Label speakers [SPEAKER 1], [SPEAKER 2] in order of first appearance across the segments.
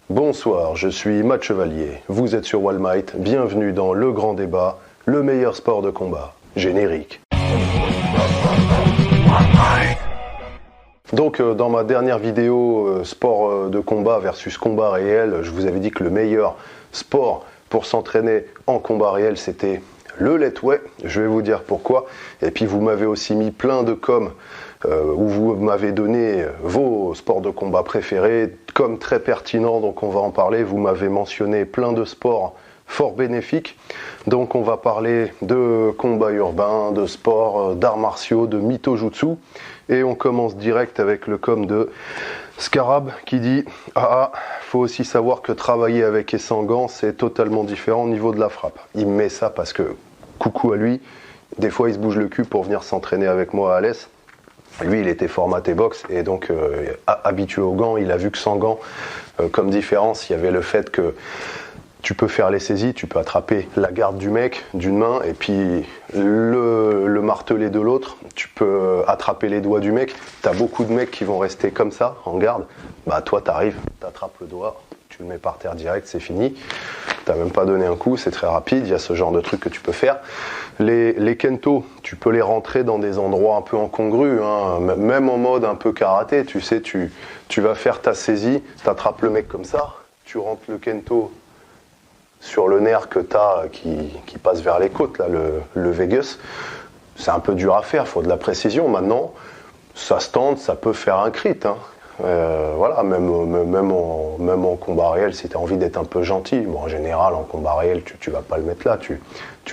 [SPEAKER 1] Bonsoir, je suis Matt Chevalier, vous êtes sur Wallmight, bienvenue dans Le Grand Débat, le meilleur sport de combat. Générique. Donc dans ma dernière vidéo sport de combat versus combat réel, je vous avais dit que le meilleur sport pour s'entraîner en combat réel c'était le letway. Je vais vous dire pourquoi. Et puis vous m'avez aussi mis plein de coms où vous m'avez donné vos sports de combat préférés, comme très pertinents, donc on va en parler. Vous m'avez mentionné plein de sports fort bénéfiques. Donc on va parler de combat urbain, de sport, d'arts martiaux, de mythojutsu. Et on commence direct avec le com de Scarab qui dit « Ah, faut aussi savoir que travailler avec et sans gants, c'est totalement différent au niveau de la frappe. » Il me met ça parce que, coucou à lui, des fois il se bouge le cul pour venir s'entraîner avec moi à Alès. Lui, il était formaté boxe et donc habitué aux gants. Il a vu que sans gants, comme différence, il y avait le fait que tu peux faire les saisies, tu peux attraper la garde du mec d'une main et puis le marteler de l'autre. Tu peux attraper les doigts du mec. Tu as beaucoup de mecs qui vont rester comme ça, en garde. Bah toi, tu arrives, tu attrapes le doigt, tu le mets par terre direct, c'est fini. Tu n'as même pas donné un coup, c'est très rapide. Il y a ce genre de truc que tu peux faire. Les kento, tu peux les rentrer dans des endroits un peu incongrus, hein, même en mode un peu karaté. Tu sais, tu vas faire ta saisie, tu attrapes le mec comme ça, tu rentres le kento sur le nerf que tu as qui passe vers les côtes, là, le Vegas. C'est un peu dur à faire, il faut de la précision. Maintenant, ça se tente, ça peut faire un crit. Hein. Voilà, même en combat réel, si tu as envie d'être un peu gentil, bon, en général, en combat réel, tu vas pas le mettre là, tu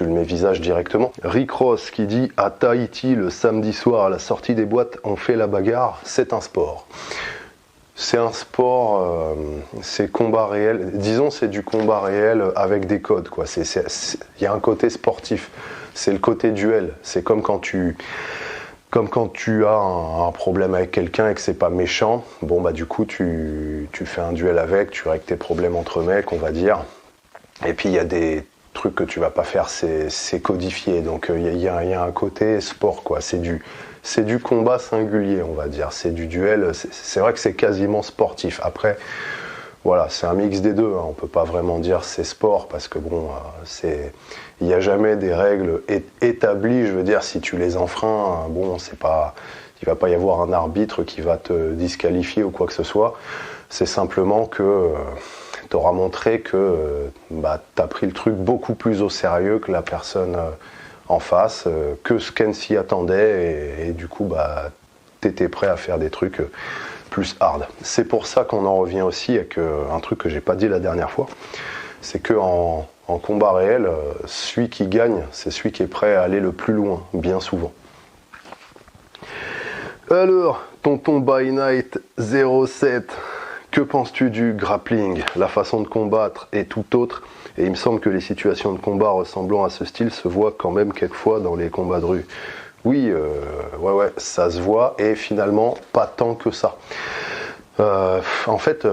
[SPEAKER 1] le mets visage directement. Rick Ross qui dit « À Tahiti, le samedi soir, à la sortie des boîtes, on fait la bagarre, c'est un sport. » C'est un sport, c'est combat réel. Disons, c'est du combat réel avec des codes, quoi. Il y a un côté sportif. C'est le côté duel. C'est comme quand tu as un problème avec quelqu'un et que c'est pas méchant. Bon, bah, du coup, tu fais un duel avec, tu règles tes problèmes entre mecs, on va dire. Et puis, il y a des trucs que tu vas pas faire, c'est codifié. Donc, il y a un côté sport, quoi. C'est du combat singulier, on va dire. C'est du duel. C'est vrai que c'est quasiment sportif. Après, voilà, c'est un mix des deux. Hein. On peut pas vraiment dire c'est sport parce que bon, il n'y a jamais des règles établies. Je veux dire, si tu les enfreins, bon, il va pas y avoir un arbitre qui va te disqualifier ou quoi que ce soit. C'est simplement que tu auras montré que tu as pris le truc beaucoup plus au sérieux que la personne en face, que ce qu'elle s'y attendait et du coup t'étais prêt à faire des trucs plus hard. C'est pour ça qu'on en revient aussi avec un truc que j'ai pas dit la dernière fois, c'est que en combat réel, celui qui gagne, c'est celui qui est prêt à aller le plus loin, bien souvent. Alors, tonton by night 07, que penses-tu du grappling? La façon de combattre est tout autre. Et il me semble que les situations de combat ressemblant à ce style se voient quand même quelquefois dans les combats de rue. Oui, ouais, ça se voit, et finalement, pas tant que ça. En fait,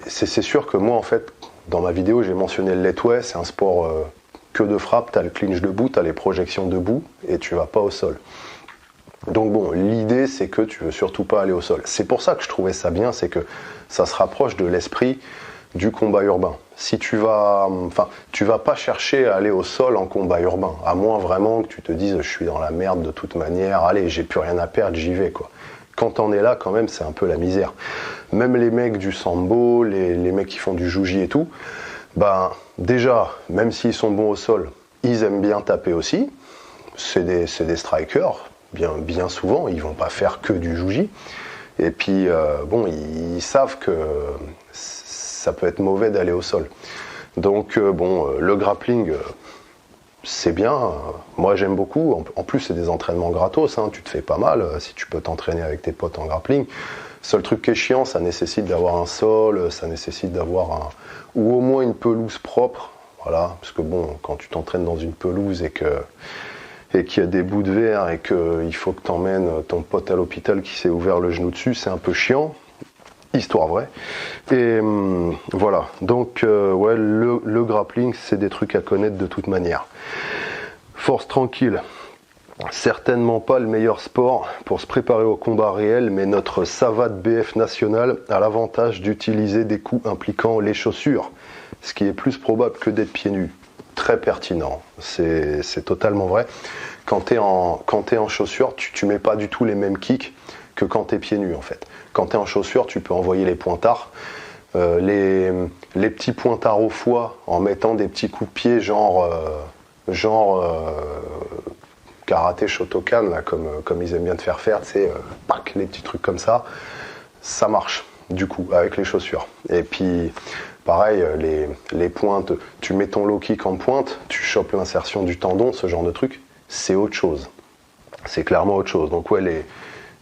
[SPEAKER 1] c'est sûr que moi, en fait, dans ma vidéo, j'ai mentionné le letway, c'est un sport que de frappe, t'as le clinch debout, t'as les projections debout, et tu vas pas au sol. Donc bon, l'idée, c'est que tu veux surtout pas aller au sol. C'est pour ça que je trouvais ça bien, c'est que ça se rapproche de l'esprit du combat urbain. Si tu vas pas chercher à aller au sol en combat urbain, à moins vraiment que tu te dises je suis dans la merde de toute manière, allez, j'ai plus rien à perdre, j'y vais, quoi. Quand t'en es là, quand même, c'est un peu la misère. Même les mecs du sambo, les mecs qui font du juji et tout, déjà, même s'ils sont bons au sol, ils aiment bien taper aussi. C'est des strikers, bien souvent, ils vont pas faire que du juji. Et puis, ils savent que ça peut être mauvais d'aller au sol. Donc, le grappling, c'est bien. Moi, j'aime beaucoup. En plus, c'est des entraînements gratos. Hein. Tu te fais pas mal si tu peux t'entraîner avec tes potes en grappling. Seul truc qui est chiant, ça nécessite d'avoir un sol, ça nécessite d'avoir ou au moins une pelouse propre. Voilà, parce que bon, quand tu t'entraînes dans une pelouse et qu'il y a des bouts de verre et qu'il faut que tu emmènes ton pote à l'hôpital qui s'est ouvert le genou dessus, c'est un peu chiant. Histoire vraie. Et voilà. Donc, le grappling, c'est des trucs à connaître de toute manière. Force tranquille. Certainement pas le meilleur sport pour se préparer au combat réel, mais notre savate BF nationale a l'avantage d'utiliser des coups impliquant les chaussures, ce qui est plus probable que d'être pieds nus. Très pertinent, c'est totalement vrai. Quand tu es en chaussures, tu mets pas du tout les mêmes kicks que quand tu es pieds nus en fait. Quand tu es en chaussures, tu peux envoyer les pointards, les petits pointards au foie en mettant des petits coups de pied genre karaté Shotokan, là, comme ils aiment bien te faire, tu sais, les petits trucs comme ça marche du coup avec les chaussures. Et puis pareil, les pointes, tu mets ton low kick en pointe, tu chopes l'insertion du tendon, ce genre de truc, c'est autre chose. C'est clairement autre chose. Donc ouais,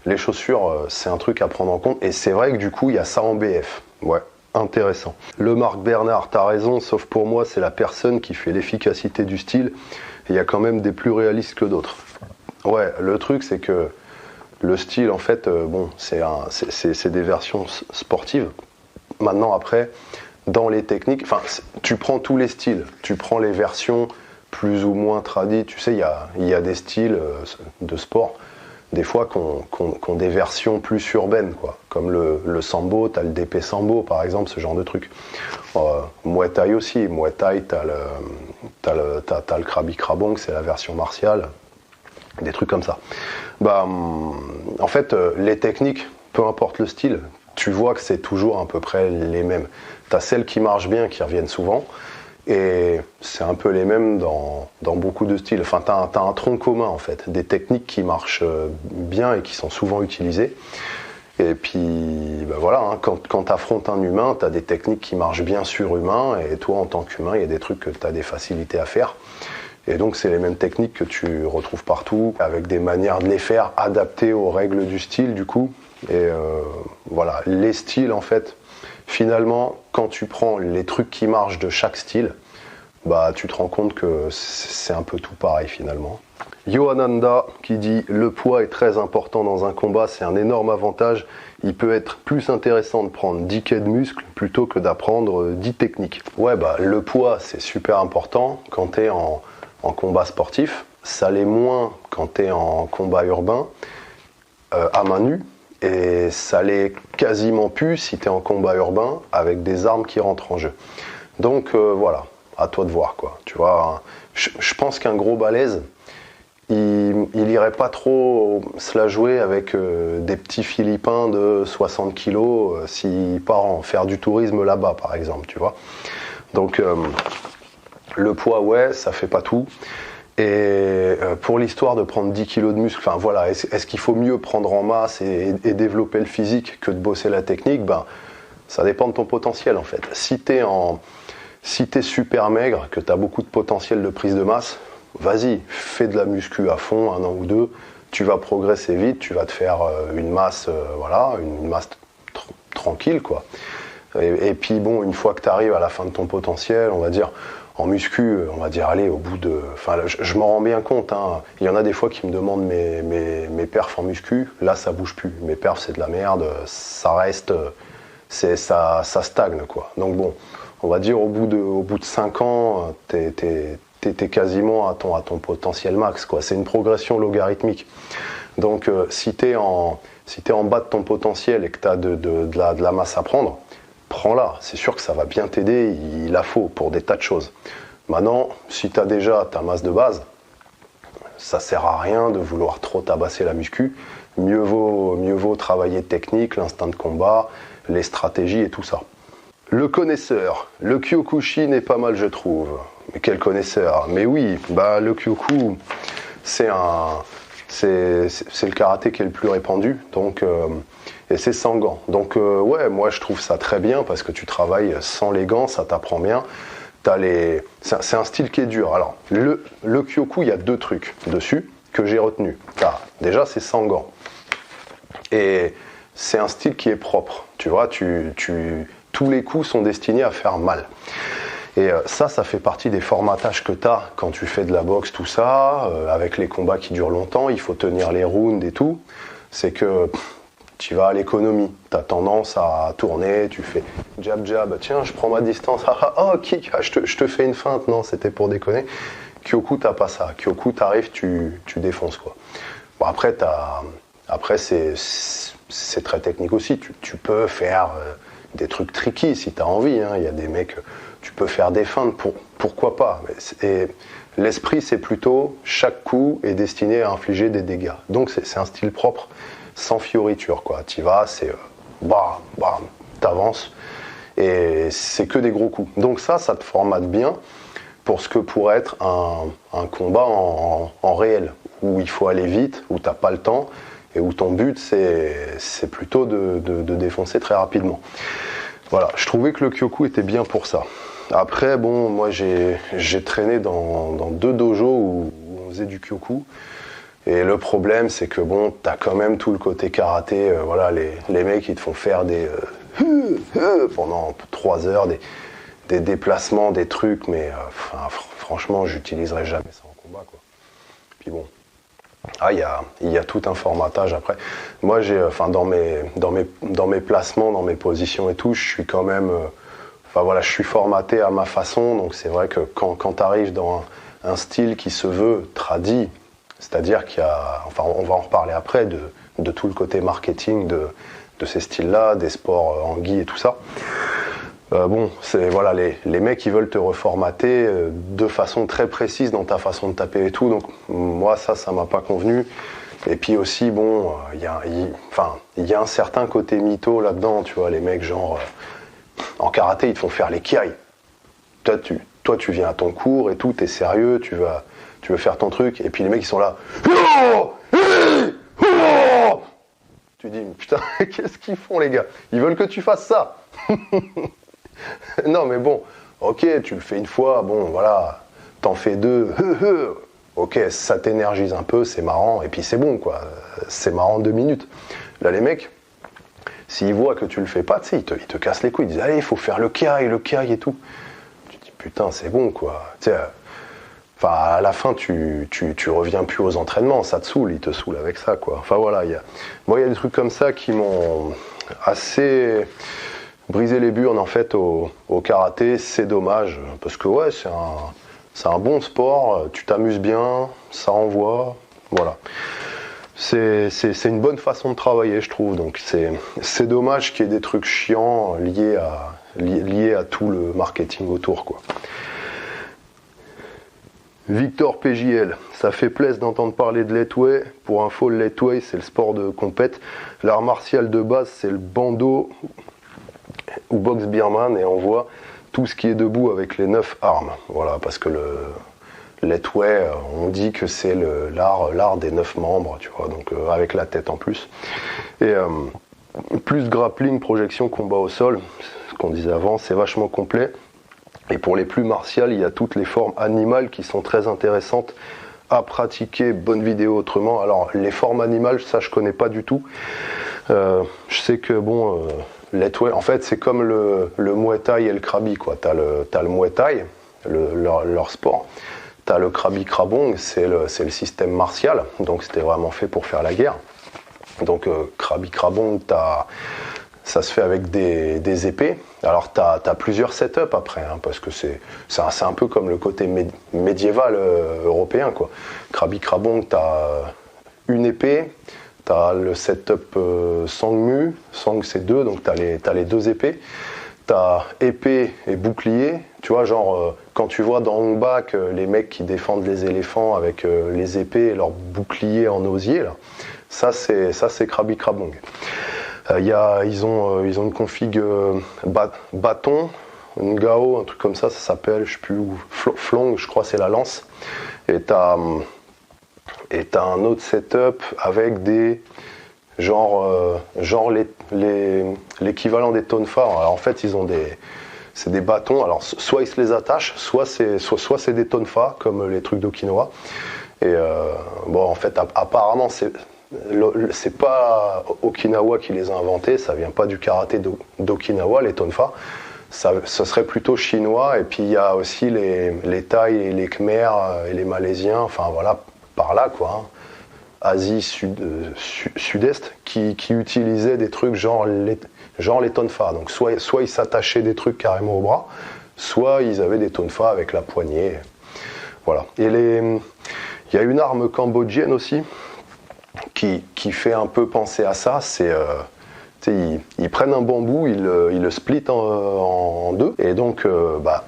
[SPEAKER 1] les chaussures, c'est un truc à prendre en compte. Et c'est vrai que du coup, il y a ça en BF. Ouais, intéressant. Le Marc Bernard, t'as raison, sauf pour moi, c'est la personne qui fait l'efficacité du style. Il y a quand même des plus réalistes que d'autres. Ouais, le truc, c'est que le style, en fait, c'est des versions sportives. Maintenant, après, dans les techniques, tu prends tous les styles. Tu prends les versions plus ou moins tradies. Tu sais, il y a des styles de sport, des fois, qu'on des versions plus urbaines, quoi. Comme le sambo, t'as le DP sambo, par exemple, ce genre de truc. Muay Thai aussi. Muay Thai, t'as le Krabi Krabong, c'est la version martiale. Des trucs comme ça. En fait, les techniques, peu importe le style, tu vois que c'est toujours à peu près les mêmes. T'as celles qui marchent bien, qui reviennent souvent, et c'est un peu les mêmes dans beaucoup de styles. Enfin, t'as un tronc commun, en fait, des techniques qui marchent bien et qui sont souvent utilisées. Et puis, voilà, hein, quand t'affrontes un humain, t'as des techniques qui marchent bien sur humain, et toi, en tant qu'humain, il y a des trucs que t'as des facilités à faire. Et donc, c'est les mêmes techniques que tu retrouves partout, avec des manières de les faire adaptées aux règles du style, du coup. Et voilà, les styles, en fait, finalement, quand tu prends les trucs qui marchent de chaque style, tu te rends compte que c'est un peu tout pareil, finalement. Yohananda qui dit « Le poids est très important dans un combat, c'est un énorme avantage. Il peut être plus intéressant de prendre 10 quais de muscles plutôt que d'apprendre 10 techniques. » Ouais, le poids, c'est super important quand tu es en combat sportif. Ça l'est moins quand tu es en combat urbain, à main nue. Et ça l'est quasiment plus si tu es en combat urbain avec des armes qui rentrent en jeu. Donc voilà, à toi de voir, quoi. Tu vois, je pense qu'un gros balèze, il irait pas trop se la jouer avec des petits Philippins de 60 kilos s'il part en faire du tourisme là-bas, par exemple, tu vois. Donc le poids, ouais, ça fait pas tout. Et pour l'histoire de prendre 10 kilos de muscle, voilà, est-ce qu'il faut mieux prendre en masse et développer le physique que de bosser la technique? Ça dépend de ton potentiel, en fait. Si t'es super maigre, que t'as beaucoup de potentiel de prise de masse, vas-y, fais de la muscu à fond, 1 an ou 2, tu vas progresser vite, tu vas te faire une masse, une masse tranquille, quoi. Et puis bon, une fois que tu arrives à la fin de ton potentiel, on va dire, en muscu, on va dire, allez, au bout de... je m'en rends bien compte, hein. Il y en a des fois qui me demandent mes perfs en muscu, là ça bouge plus, mes perfs c'est de la merde, ça reste... ça stagne, quoi. Donc bon, on va dire au bout de 5 ans, t'es quasiment à ton potentiel max, quoi. C'est une progression logarithmique. Donc si t'es en bas de ton potentiel et que t'as de la masse à prendre, prends-la. C'est sûr que ça va bien t'aider, il la faut pour des tas de choses. Maintenant, si t'as déjà ta masse de base, ça sert à rien de vouloir trop tabasser la muscu. Mieux vaut travailler technique, l'instinct de combat, les stratégies et tout ça. Le connaisseur, le Kyokushin est pas mal, je trouve. Mais quel connaisseur? Mais oui, le Kyoku, c'est le karaté qui est le plus répandu, donc et c'est sans gants. Donc ouais, moi je trouve ça très bien parce que tu travailles sans les gants, ça t'apprend bien. C'est un style qui est dur. Alors le Kyoku, il y a 2 trucs dessus que j'ai retenu. Déjà, c'est sans gants et c'est un style qui est propre. Tu vois, tous les coups sont destinés à faire mal. Et ça fait partie des formatages que tu as quand tu fais de la boxe, tout ça, avec les combats qui durent longtemps, il faut tenir les rounds et tout. C'est que tu vas à l'économie, tu as tendance à tourner, tu fais jab, tiens, je prends ma distance, kick, je te fais une feinte, non, c'était pour déconner. Kyoku, t'as pas ça. Kyoku, t'arrives, tu défonces, quoi. Bon, après c'est très technique aussi. Tu peux faire des trucs tricky si t'as envie. Hein. Il y a des mecs, tu peux faire des feintes, pourquoi pas. Et l'esprit, c'est plutôt chaque coup est destiné à infliger des dégâts. Donc c'est un style propre, sans fioriture, quoi. T'y vas, c'est bam, bam, t'avances. Et c'est que des gros coups. Donc ça te formate bien pour ce que pourrait être un combat en réel, où il faut aller vite, où t'as pas le temps, et où ton but c'est plutôt de défoncer très rapidement. Voilà, je trouvais que le Kyoku était bien pour ça. Après, bon, moi j'ai traîné dans 2 dojos où on faisait du Kyoku. Et le problème, c'est que bon, t'as quand même tout le côté karaté. Voilà, les mecs, ils te font faire des pendant 3 heures, des déplacements, des trucs, mais franchement, j'utiliserai jamais ça en combat, quoi. Puis bon, il y a tout un formatage après. Moi, dans mes placements, dans mes positions et tout, je suis quand même, je suis formaté à ma façon. Donc c'est vrai que quand tu arrives dans un style qui se veut tradi, c'est-à-dire qu'il y a, on va en reparler après de tout le côté marketing de ces styles-là, des sports en gi et tout ça. C'est voilà, les mecs ils veulent te reformater de façon très précise dans ta façon de taper et tout. Donc moi ça m'a pas convenu. Et puis aussi bon, il y a un certain côté mytho là-dedans, tu vois, les mecs genre en karaté ils te font faire les kiai. Toi tu viens à ton cours et tout, t'es sérieux, tu veux faire ton truc, et puis les mecs ils sont là. Tu dis putain, qu'est-ce qu'ils font les gars? Ils veulent que tu fasses ça. Non mais bon, ok, tu le fais une fois, bon voilà, t'en fais 2, ok, ça t'énergise un peu, c'est marrant, et puis c'est bon quoi, c'est marrant 2 minutes. Là les mecs, s'ils voient que tu le fais pas, tu sais, ils te cassent les couilles, ils disent allez, il faut faire le kiai et tout. Tu te dis putain, c'est bon quoi, tu sais, à la fin tu reviens plus aux entraînements, ça te saoule, ils te saoulent avec ça quoi. Enfin voilà, il y a des trucs comme ça qui m'ont assez briser les burnes en fait au karaté, c'est dommage parce que ouais, c'est un bon sport, tu t'amuses bien, ça envoie, voilà. C'est une bonne façon de travailler, je trouve. Donc c'est dommage qu'il y ait des trucs chiants liés à tout le marketing autour, quoi. Victor PJL, ça fait plaisir d'entendre parler de Letway. Pour info, le Letway, c'est le sport de compète. L'art martial de base, c'est le bando ou boxe birman, et on voit tout ce qui est debout avec les 9 armes. Voilà, parce que le Letway, on dit que c'est l'art des 9 membres, tu vois, donc avec la tête en plus. Et plus grappling, projection, combat au sol, ce qu'on disait avant, c'est vachement complet. Et pour les plus martiales, il y a toutes les formes animales qui sont très intéressantes à pratiquer. Bonne vidéo autrement. Alors les formes animales, ça je connais pas du tout. Je sais que bon, Letway, en fait c'est comme le Muay Thai et le Krabi, quoi. T'as le Muay Thai, leur sport. T'as le Krabi Krabong, c'est le système martial. Donc c'était vraiment fait pour faire la guerre. Donc Krabi Krabong, ça se fait avec des épées. Alors t'as plusieurs setups après, hein, parce que c'est un peu comme le côté médiéval européen, quoi. Krabi Krabong, t'as une épée, t'as le setup Sangmu, Sang c'est 2, donc t'as les 2 épées. T'as épée et bouclier, tu vois, genre quand tu vois dans Hong Bak les mecs qui défendent les éléphants avec les épées et leurs boucliers en osier, là, ça c'est Krabi Krabong. Ils ont une config bâton, une gao, un truc comme ça s'appelle, je sais plus où, flong, je crois c'est la lance. Et t'as un autre setup avec des genre l'équivalent des tonfa. Alors en fait c'est des bâtons. Alors soit ils se les attachent, soit c'est des tonfa comme les trucs d'Okinawa. Et bon en fait apparemment c'est pas Okinawa qui les a inventés, ça vient pas du karaté d'Okinawa, les tonfa, ce serait plutôt chinois, et puis il y a aussi les Thaïs et les Khmers et les Malaisiens, enfin voilà, par là quoi, hein, Asie sud-est, qui utilisaient des trucs genre les tonfa, donc soit ils s'attachaient des trucs carrément au bras, soit ils avaient des tonfa avec la poignée. Voilà. Et il y a une arme cambodgienne aussi qui fait un peu penser à ça. C'est ils prennent un bambou, ils le splitent en deux, et donc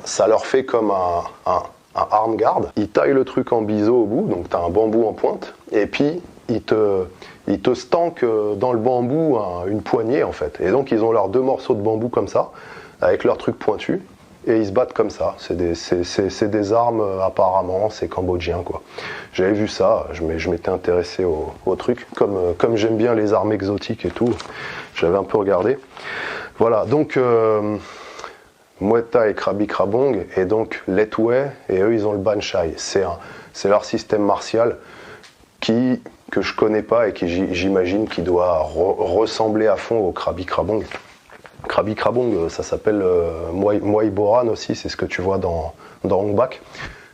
[SPEAKER 1] ça leur fait comme un arm guard. Ils taillent le truc en biseau au bout, donc tu as un bambou en pointe, et puis ils te stankent dans le bambou une poignée en fait. Et donc ils ont leurs 2 morceaux de bambou comme ça, avec leur truc pointu, et ils se battent comme ça. C'est des armes apparemment, c'est cambodgien quoi. J'avais vu ça, je m'étais intéressé au truc, comme j'aime bien les armes exotiques et tout, j'avais un peu regardé. Voilà, donc Muay Thai et Krabi Krabong, et donc Letway, et eux ils ont le Banchai. C'est leur système martial que je connais pas et qui j'imagine qui doit ressembler à fond au Krabi Krabong. Krabi Krabong, ça s'appelle Muay Boran aussi, c'est ce que tu vois dans Ong Bak.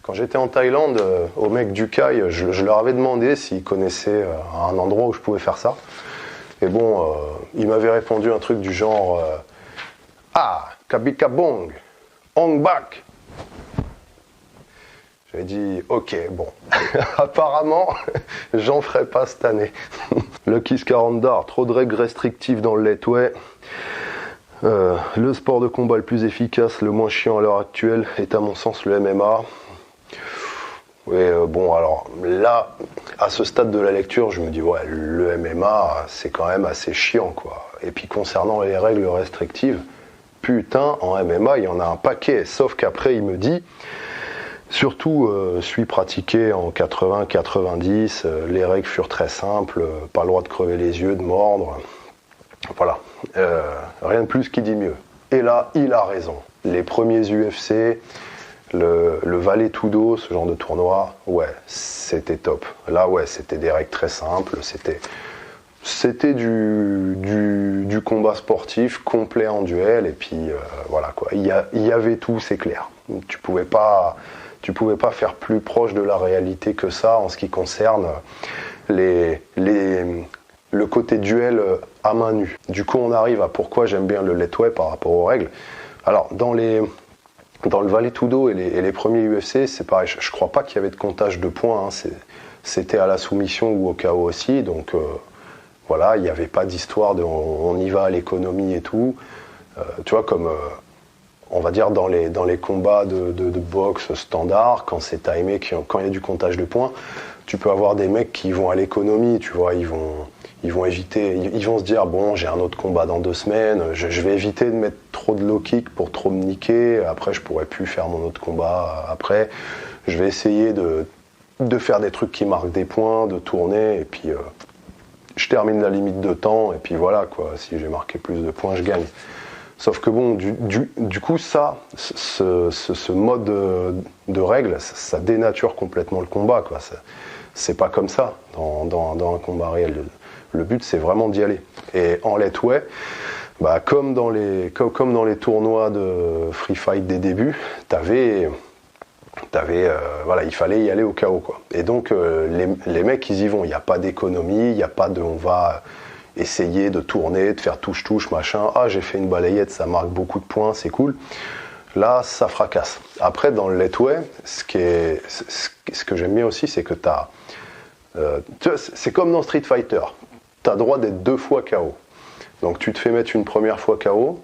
[SPEAKER 1] Quand j'étais en Thaïlande, aux mecs du Kai, je leur avais demandé s'ils connaissaient un endroit où je pouvais faire ça. Et bon, ils m'avaient répondu un truc du genre Krabi Krabong, Ong Bak. J'avais dit ok, bon, apparemment j'en ferai pas cette année. Lucky Scarandar, trop de règles restrictives dans le Letway. Le sport de combat le plus efficace, le moins chiant à l'heure actuelle est à mon sens le MMA. Et bon, alors là, à ce stade de la lecture, je me dis ouais, le MMA c'est quand même assez chiant quoi. Et puis concernant les règles restrictives, putain, en MMA il y en a un paquet, sauf qu'après il me dit, surtout celui pratiqué en 80-90, les règles furent très simples, pas le droit de crever les yeux, de mordre. Voilà, rien de plus qui dit mieux. Et là, il a raison. Les premiers UFC, le Vale Tudo, ce genre de tournoi, ouais, c'était top. Là, ouais, c'était des règles très simples, c'était du combat sportif complet en duel, et puis voilà quoi. Il y avait tout, c'est clair. Tu pouvais pas faire plus proche de la réalité que ça en ce qui concerne le côté duel à main nue. Du coup, on arrive à pourquoi j'aime bien le Letway par rapport aux règles. Alors, dans le Vale Tudo et les premiers UFC, c'est pareil. Je crois pas qu'il y avait de comptage de points. Hein. C'était à la soumission ou au KO aussi. Donc, voilà, il n'y avait pas d'histoire de on y va à l'économie et tout. Tu vois, comme on va dire dans les combats de boxe standard, quand c'est timé, quand il y a du comptage de points, tu peux avoir des mecs qui vont à l'économie, tu vois, ils vont éviter, ils vont se dire bon, j'ai un autre combat dans 2 semaines, je vais éviter de mettre trop de low kick pour trop me niquer, après je pourrais plus faire mon autre combat, après je vais essayer de faire des trucs qui marquent des points, de tourner, et puis je termine la limite de temps, et puis voilà quoi, si j'ai marqué plus de points, je gagne. Sauf que bon, du coup, ce mode de règles, ça dénature complètement le combat, quoi. C'est pas comme ça dans un combat réel. Le but, c'est vraiment d'y aller. Et en Letway, comme dans les tournois de free fight des débuts, voilà, il fallait y aller au KO, quoi. Et donc, les mecs, ils y vont. Il n'y a pas d'économie, il n'y a pas de on va essayer de tourner, de faire touche-touche, machin. Ah, j'ai fait une balayette, ça marque beaucoup de points, c'est cool. Là, ça fracasse. Après, dans le Letway, ce que j'aime bien aussi, c'est que c'est comme dans Street Fighter. Tu as droit d'être 2 fois KO. Donc, tu te fais mettre une première fois KO.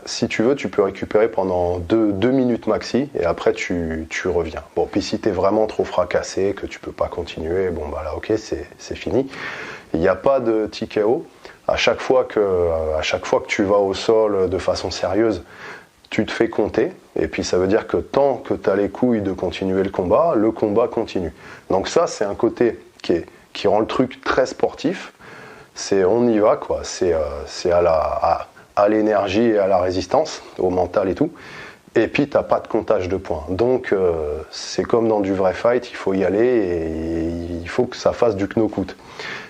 [SPEAKER 1] Si tu veux, tu peux récupérer pendant 2 minutes maxi, et après, tu reviens. Bon, puis si tu es vraiment trop fracassé, que tu peux pas continuer, bon, bah là, ok, c'est fini. Il n'y a pas de TKO. À chaque fois que tu vas au sol de façon sérieuse, tu te fais compter. Et puis ça veut dire que tant que tu as les couilles de continuer le combat continue. Donc ça, c'est un côté qui rend le truc très sportif. C'est on y va, quoi. C'est à l'énergie et à la résistance, au mental et tout. Et puis t'as pas de comptage de points. Donc c'est comme dans du vrai fight, il faut y aller et il faut que ça fasse du knock-out.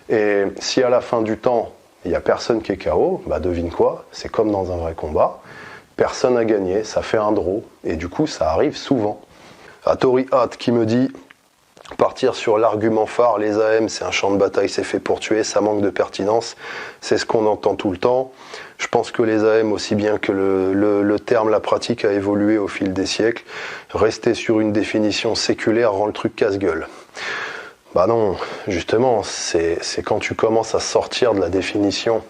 [SPEAKER 1] Et si à la fin du temps, il n'y a personne qui est KO, devine quoi, c'est comme dans un vrai combat, personne n'a gagné, ça fait un draw, et du coup ça arrive souvent. Atori Hat qui me dit, partir sur l'argument phare, les AM c'est un champ de bataille, c'est fait pour tuer, ça manque de pertinence, c'est ce qu'on entend tout le temps. Je pense que les AM, aussi bien que le terme, la pratique a évolué au fil des siècles. Rester sur une définition séculaire rend le truc casse-gueule. Bah non, justement, c'est quand tu commences à sortir de la définition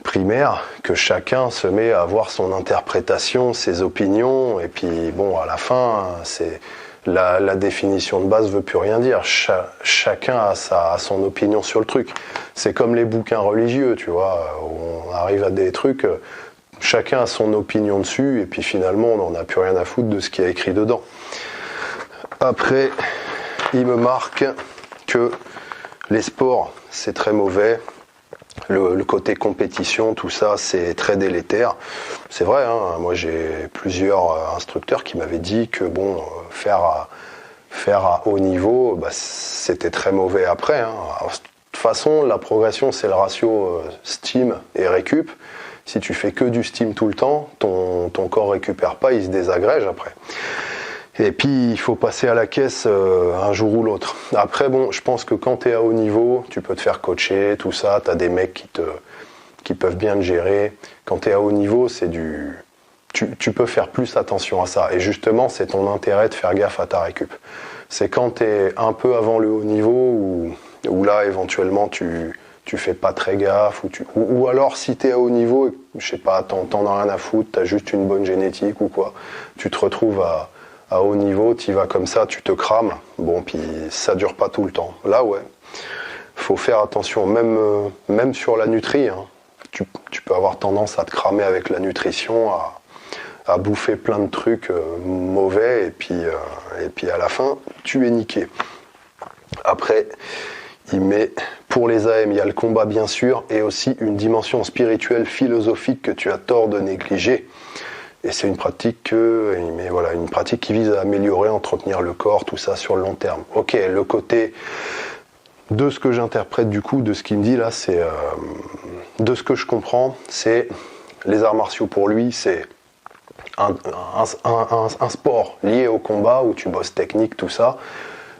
[SPEAKER 1] primaire que chacun se met à avoir son interprétation, ses opinions, et puis bon, à la fin, c'est la définition de base veut plus rien dire. Chacun a son opinion sur le truc. C'est comme les bouquins religieux, tu vois. On arrive à des trucs, chacun a son opinion dessus, et puis finalement, on n'en a plus rien à foutre de ce qu'il y a écrit dedans. Après, il me marque que les sports, c'est très mauvais. Le côté compétition, tout ça, c'est très délétère. C'est vrai, hein, moi j'ai plusieurs instructeurs qui m'avaient dit que bon, faire à haut niveau, bah, c'était très mauvais après. Hein. Alors, de toute façon, la progression, c'est le ratio steam et récup. Si tu fais que du steam tout le temps, ton corps récupère pas, il se désagrège après. Et puis, il faut passer à la caisse un jour ou l'autre. Après, bon, je pense que quand tu es à haut niveau, tu peux te faire coacher, tout ça. Tu as des mecs qui peuvent bien te gérer. Quand tu es à haut niveau, c'est tu peux faire plus attention à ça. Et justement, c'est ton intérêt de faire gaffe à ta récup. C'est quand tu es un peu avant le haut niveau où là, éventuellement, tu fais pas très gaffe. Ou alors, si tu es à haut niveau, je sais pas, t'en as rien à foutre, tu as juste une bonne génétique ou quoi, tu te retrouves à haut niveau, tu y vas comme ça, tu te crames, bon, puis ça dure pas tout le temps. Là, ouais, faut faire attention, même sur la nutrie, hein. Tu peux avoir tendance à te cramer avec la nutrition, à bouffer plein de trucs mauvais, et puis à la fin, tu es niqué. Après, il met, pour les AM, il y a le combat bien sûr, et aussi une dimension spirituelle, philosophique que tu as tort de négliger. Et c'est une pratique une pratique qui vise à améliorer, entretenir le corps, tout ça sur le long terme. Ok, le côté de ce que j'interprète du coup, de ce qu'il me dit là, c'est de ce que je comprends, c'est les arts martiaux pour lui, c'est un sport lié au combat où tu bosses technique, tout ça,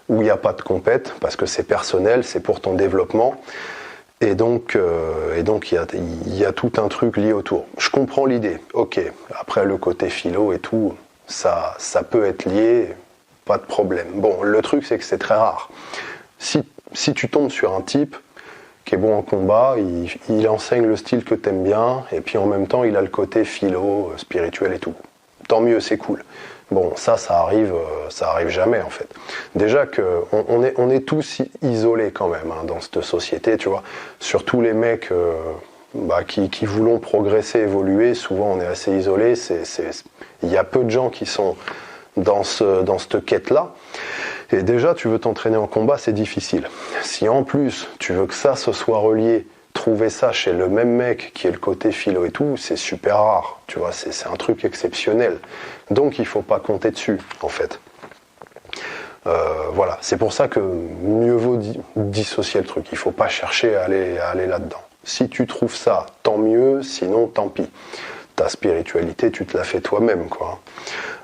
[SPEAKER 1] où il n'y a pas de compète parce que c'est personnel, c'est pour ton développement. Et donc, il y a tout un truc lié autour. Je comprends l'idée. Ok. Après, le côté philo et tout, ça peut être lié, pas de problème. Bon, le truc, c'est que c'est très rare. Si tu tombes sur un type qui est bon en combat, il enseigne le style que t'aimes bien, et puis en même temps, il a le côté philo, spirituel et tout. Tant mieux, c'est cool. Bon, ça arrive jamais en fait. Déjà que on est tous isolés quand même hein, dans cette société, tu vois. Surtout les mecs qui voulons progresser, évoluer, souvent on est assez isolés. Il y a peu de gens qui sont dans cette quête-là. Et déjà, tu veux t'entraîner en combat, c'est difficile. Si en plus tu veux que ça se soit relié, trouver ça chez le même mec qui est le côté philo et tout, c'est super rare, tu vois, c'est un truc exceptionnel. Donc il faut pas compter dessus, en fait. Voilà, c'est pour ça que mieux vaut dissocier le truc. Il faut pas chercher à aller là-dedans. Si tu trouves ça, tant mieux, sinon tant pis. Ta spiritualité, tu te la fais toi-même, quoi.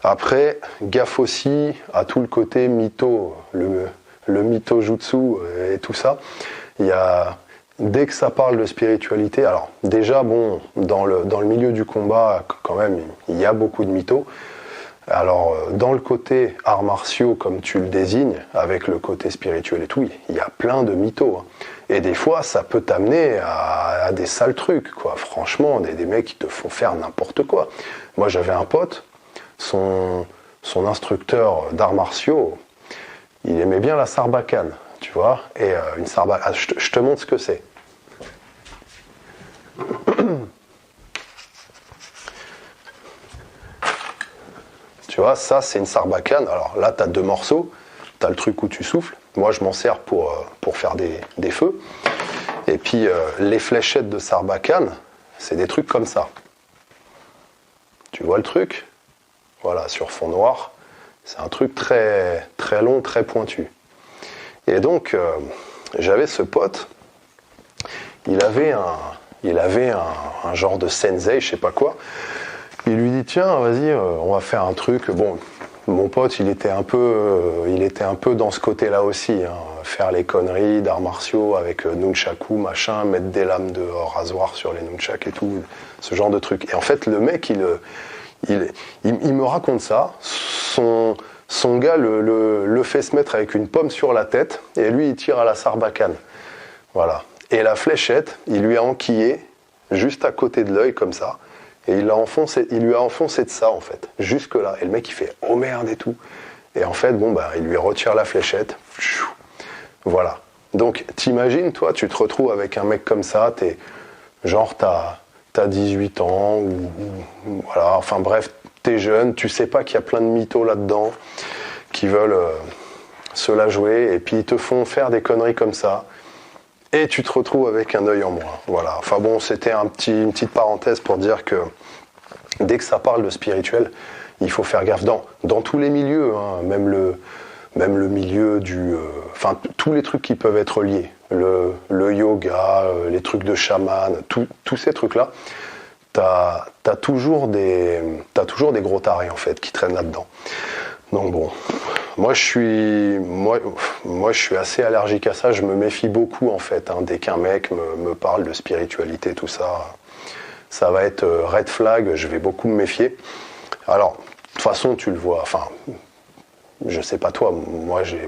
[SPEAKER 1] Après, gaffe aussi à tout le côté mytho, le mytho-jutsu et tout ça. Dès que ça parle de spiritualité, alors déjà, bon, dans le milieu du combat, quand même, il y a beaucoup de mythos. Alors, dans le côté arts martiaux, comme tu le désignes, avec le côté spirituel et tout, il y a plein de mythos. Hein. Et des fois, ça peut t'amener à des sales trucs, quoi. Franchement, des mecs qui te font faire n'importe quoi. Moi, j'avais un pote, son instructeur d'arts martiaux, il aimait bien la sarbacane, tu vois. Et une sarbacane, je te montre ce que c'est. Tu vois, ça c'est une sarbacane. Alors là, tu as deux morceaux. Tu as le truc où tu souffles. Moi, je m'en sers pour faire des feux. Et puis, les fléchettes de sarbacane, c'est des trucs comme ça. Tu vois le truc ? Voilà, sur fond noir. C'est un truc très, très long, très pointu. Et donc, j'avais ce pote. Il avait un genre de sensei, je sais pas quoi. Il lui dit tiens, vas-y, on va faire un truc. Bon, mon pote, il était un peu dans ce côté-là aussi, hein. Faire les conneries d'arts martiaux avec nunchaku, machin, mettre des lames de rasoir sur les nunchaks et tout, ce genre de trucs. Et en fait, le mec, il me raconte ça. Son gars le fait se mettre avec une pomme sur la tête et lui, il tire à la sarbacane. Voilà. Et la fléchette, il lui a enquillé juste à côté de l'œil comme ça. Et il lui a enfoncé de ça, en fait, jusque-là. Et le mec, il fait « Oh merde !» et tout. Et en fait, il lui retire la fléchette. Voilà. Donc, t'imagines, toi, tu te retrouves avec un mec comme ça, t'as 18 ans, voilà, enfin bref, t'es jeune, tu sais pas qu'il y a plein de mythos là-dedans qui veulent se la jouer, et puis ils te font faire des conneries comme ça. Et tu te retrouves avec un œil en moins. Voilà. Enfin bon, c'était une petite parenthèse pour dire que dès que ça parle de spirituel, il faut faire gaffe dans tous les milieux, hein, même le milieu enfin tous les trucs qui peuvent être liés, le yoga, les trucs de chaman, tous ces trucs-là, t'as toujours des gros tarés en fait qui traînent là-dedans. Donc bon. Moi je suis assez allergique à ça, je me méfie beaucoup en fait, hein. Dès qu'un mec me parle de spiritualité, tout ça, ça va être red flag, je vais beaucoup me méfier. Alors, de toute façon tu le vois, enfin, je sais pas toi, moi j'ai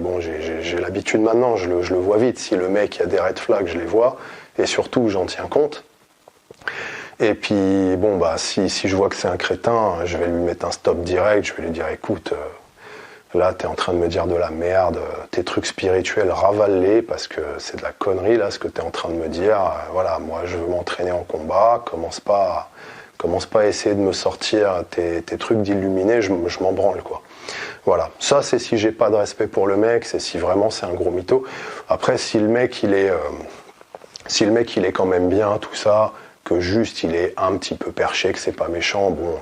[SPEAKER 1] l'habitude maintenant, je le vois vite, si le mec il y a des red flags, je les vois, et surtout j'en tiens compte. Et puis si je vois que c'est un crétin, je vais lui mettre un stop direct, je vais lui dire écoute, là, t'es en train de me dire de la merde, tes trucs spirituels, ravale-les, parce que c'est de la connerie, là, ce que t'es en train de me dire. Voilà, moi, je veux m'entraîner en combat, commence pas à essayer de me sortir tes trucs d'illuminé, je m'en branle, quoi. Voilà, ça, c'est si j'ai pas de respect pour le mec, c'est si vraiment c'est un gros mytho. Après, si le mec, il est quand même bien, tout ça, que juste, il est un petit peu perché, que c'est pas méchant, bon...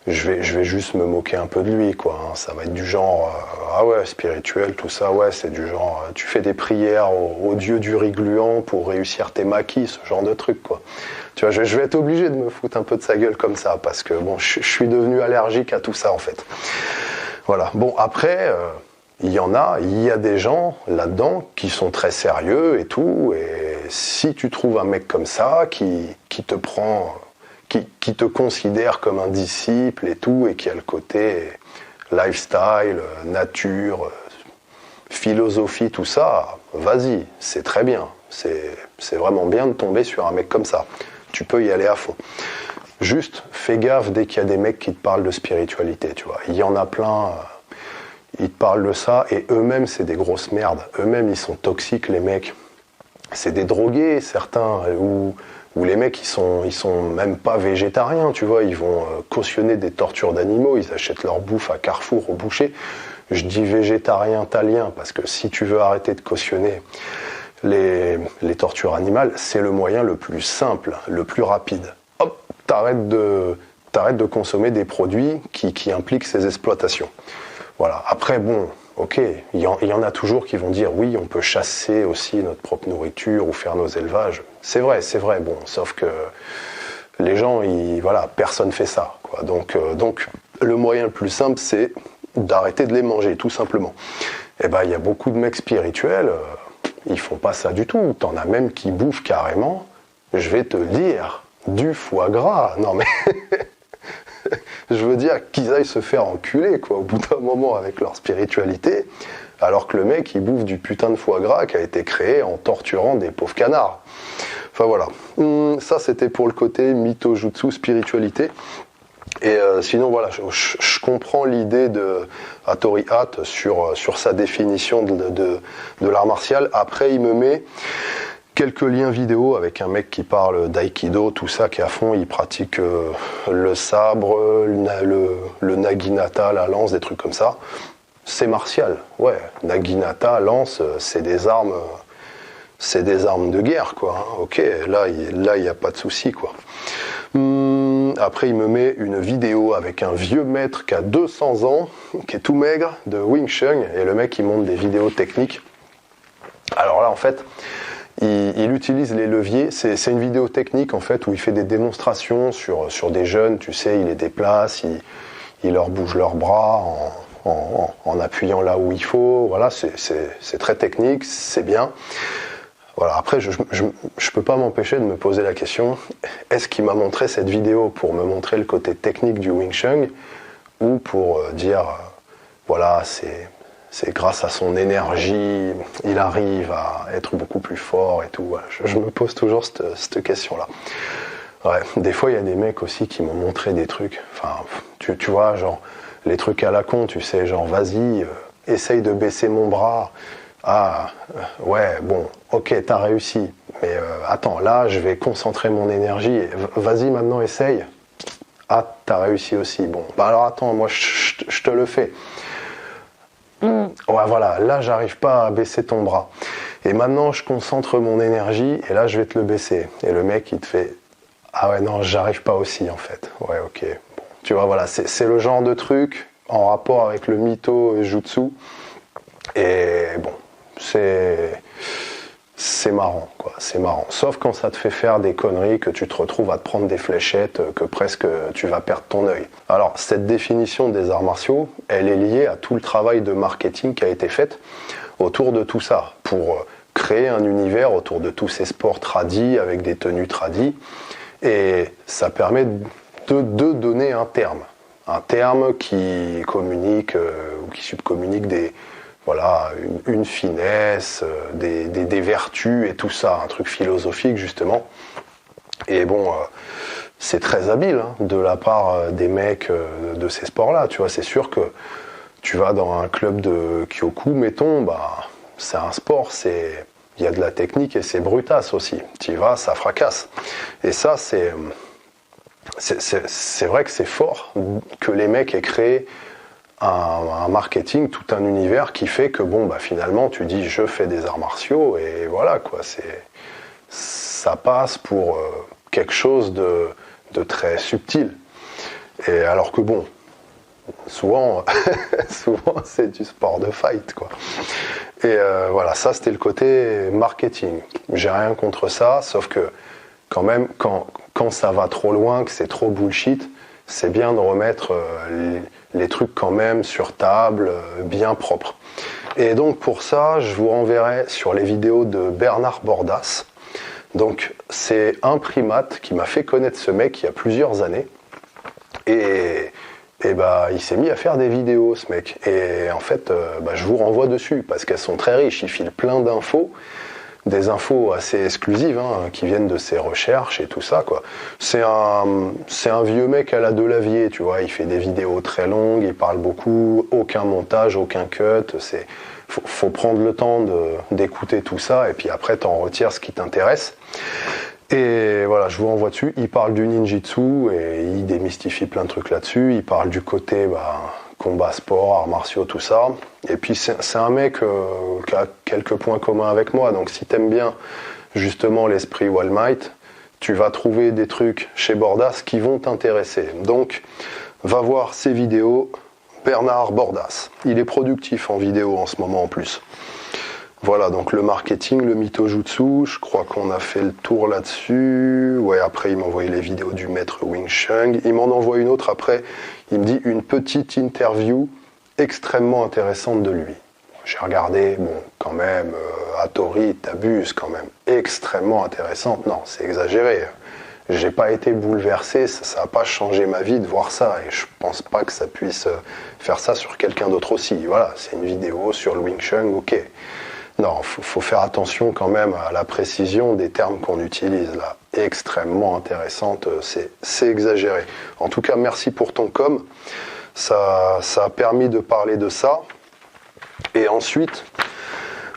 [SPEAKER 1] Je vais juste me moquer un peu de lui, quoi. Hein. Ça va être du genre, ah ouais, spirituel, tout ça, ouais, c'est du genre, tu fais des prières au dieu du riz gluant pour réussir tes maquis, ce genre de truc, quoi. Tu vois, je vais être obligé de me foutre un peu de sa gueule comme ça, parce que bon, je suis devenu allergique à tout ça, en fait. Voilà. Bon, après, il y a des gens là-dedans qui sont très sérieux et tout, et si tu trouves un mec comme ça qui te prend... Qui te considère comme un disciple et tout, et qui a le côté lifestyle, nature, philosophie, tout ça, vas-y, c'est très bien. C'est vraiment bien de tomber sur un mec comme ça. Tu peux y aller à fond. Juste, fais gaffe dès qu'il y a des mecs qui te parlent de spiritualité, tu vois. Il y en a plein, ils te parlent de ça, et eux-mêmes, c'est des grosses merdes. Eux-mêmes, ils sont toxiques, les mecs. C'est des drogués, certains, où les mecs, ils sont même pas végétariens, tu vois, ils vont cautionner des tortures d'animaux, ils achètent leur bouffe à Carrefour au boucher. Je dis végétarien, talien, parce que si tu veux arrêter de cautionner les tortures animales, c'est le moyen le plus simple, le plus rapide. Hop, t'arrêtes de consommer des produits qui impliquent ces exploitations. Voilà, après, bon... Ok, il y en a toujours qui vont dire oui, on peut chasser aussi notre propre nourriture ou faire nos élevages. C'est vrai, bon, sauf que les gens, personne fait ça, quoi. Donc, le moyen le plus simple, c'est d'arrêter de les manger, tout simplement. Et il y a beaucoup de mecs spirituels, ils font pas ça du tout. T'en as même qui bouffent carrément, je vais te le dire, du foie gras. Non mais... Je veux dire qu'ils aillent se faire enculer, quoi, au bout d'un moment avec leur spiritualité, alors que le mec, il bouffe du putain de foie gras qui a été créé en torturant des pauvres canards. Enfin voilà. Ça, c'était pour le côté mytho-jutsu, spiritualité. Et sinon, voilà, je comprends l'idée de Hattori Hat sur sa définition de l'art martial. Après, il me met... quelques liens vidéo avec un mec qui parle d'aïkido, tout ça, qui est à fond, il pratique le sabre, le naginata, la lance, des trucs comme ça. C'est martial, ouais. Naginata, lance, c'est des armes de guerre, quoi. Hein. Ok, là, il n'y a pas de souci, quoi. Après, il me met une vidéo avec un vieux maître qui a 200 ans, qui est tout maigre, de Wing Chun, et le mec, il monte des vidéos techniques. Alors là, en fait... Il utilise les leviers, c'est une vidéo technique en fait où il fait des démonstrations sur des jeunes, tu sais, il les déplace, il leur bouge leurs bras en appuyant là où il faut. Voilà, c'est très technique, c'est bien. Voilà, après, je peux pas m'empêcher de me poser la question, est-ce qu'il m'a montré cette vidéo pour me montrer le côté technique du Wing Chun ou pour dire, voilà, c'est grâce à son énergie, il arrive à être beaucoup plus fort et tout. Voilà, je me pose toujours cette question-là. Ouais, des fois, il y a des mecs aussi qui m'ont montré des trucs, enfin, tu vois, genre, les trucs à la con, tu sais, genre, vas-y, essaye de baisser mon bras. Ah, ouais, bon, ok, t'as réussi, mais attends, là, je vais concentrer mon énergie, vas-y, maintenant, essaye. Ah, t'as réussi aussi, bon, bah alors attends, moi, je te le fais. Ouais, voilà, là, j'arrive pas à baisser ton bras. Et maintenant, je concentre mon énergie, et là, je vais te le baisser. Et le mec, il te fait, ah ouais, non, j'arrive pas aussi, en fait. Ouais, ok, bon. Tu vois, voilà, c'est le genre de truc en rapport avec le Mito Jutsu, et bon, c'est marrant, quoi, c'est marrant. Sauf quand ça te fait faire des conneries, que tu te retrouves à te prendre des fléchettes, que presque tu vas perdre ton œil. Alors, cette définition des arts martiaux, elle est liée à tout le travail de marketing qui a été fait autour de tout ça, pour créer un univers autour de tous ces sports tradis, avec des tenues tradis, et ça permet de donner un terme qui communique, ou qui subcommunique voilà, une finesse, des vertus et tout ça, un truc philosophique justement. Et bon, c'est très habile hein, de la part des mecs de ces sports-là, tu vois, c'est sûr que tu vas dans un club de Kyoku, mettons, bah, c'est un sport, il y a de la technique et c'est brutasse aussi. Tu y vas, ça fracasse. Et ça, c'est vrai que c'est fort que les mecs aient créé un marketing, tout un univers qui fait que bon bah finalement tu dis je fais des arts martiaux et voilà quoi, ça passe pour quelque chose de très subtil. Et alors que bon, souvent c'est du sport de fight quoi. Et voilà, ça c'était le côté marketing. J'ai rien contre ça, sauf que quand même quand ça va trop loin, que c'est trop bullshit, c'est bien de remettre les trucs quand même sur table, bien propres. Et donc pour ça, je vous renverrai sur les vidéos de Bernard Bordas. Donc c'est un primate qui m'a fait connaître ce mec il y a plusieurs années. Et bah, il s'est mis à faire des vidéos ce mec. Et en fait, bah, je vous renvoie dessus parce qu'elles sont très riches. Il file plein d'infos. Des infos assez exclusives hein, qui viennent de ses recherches et tout ça quoi. C'est un vieux mec à la Delavier, tu vois, il fait des vidéos très longues, il parle beaucoup, aucun montage, aucun cut, faut prendre le temps d'écouter tout ça et puis après t'en retires ce qui t'intéresse. Et voilà, je vous renvoie dessus, il parle du ninjitsu et il démystifie plein de trucs là-dessus, il parle du côté combat, sport, arts martiaux, tout ça. Et puis c'est un mec qui a quelques points communs avec moi. Donc si t'aimes bien justement l'esprit All Might, tu vas trouver des trucs chez Bordas qui vont t'intéresser. Donc va voir ses vidéos, Bernard Bordas. Il est productif en vidéo en ce moment en plus. Voilà, donc le marketing, le Mito-Jutsu, je crois qu'on a fait le tour là-dessus. Ouais, après il m'a envoyé les vidéos du maître Wing Chun. Il m'en envoie une autre après. Il me dit une petite interview extrêmement intéressante de lui. J'ai regardé, bon, quand même, Hattori, t'abuses quand même. Extrêmement intéressante. Non, c'est exagéré. J'ai pas été bouleversé, ça n'a pas changé ma vie de voir ça. Et je pense pas que ça puisse faire ça sur quelqu'un d'autre aussi. Voilà, c'est une vidéo sur le Wing Chun, ok. Non, faut faire attention quand même à la précision des termes qu'on utilise là. Extrêmement intéressante, c'est exagéré. En tout cas, merci pour ton com. Ça a permis de parler de ça. Et ensuite,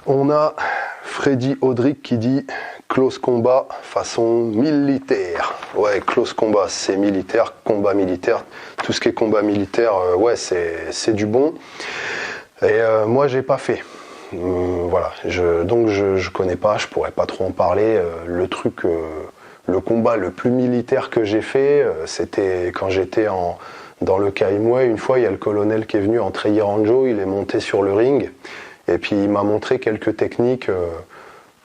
[SPEAKER 1] on a Freddy Audric qui dit close combat façon militaire. Ouais, close combat, c'est militaire, combat militaire. Tout ce qui est combat militaire, ouais, c'est du bon. Et moi, j'ai pas fait. Voilà, donc je connais pas, je pourrais pas trop en parler. Le combat le plus militaire que j'ai fait, c'était quand j'étais dans le Kaimwe. Une fois, il y a le colonel qui est venu en Treiranjo, il est monté sur le ring, et puis il m'a montré quelques techniques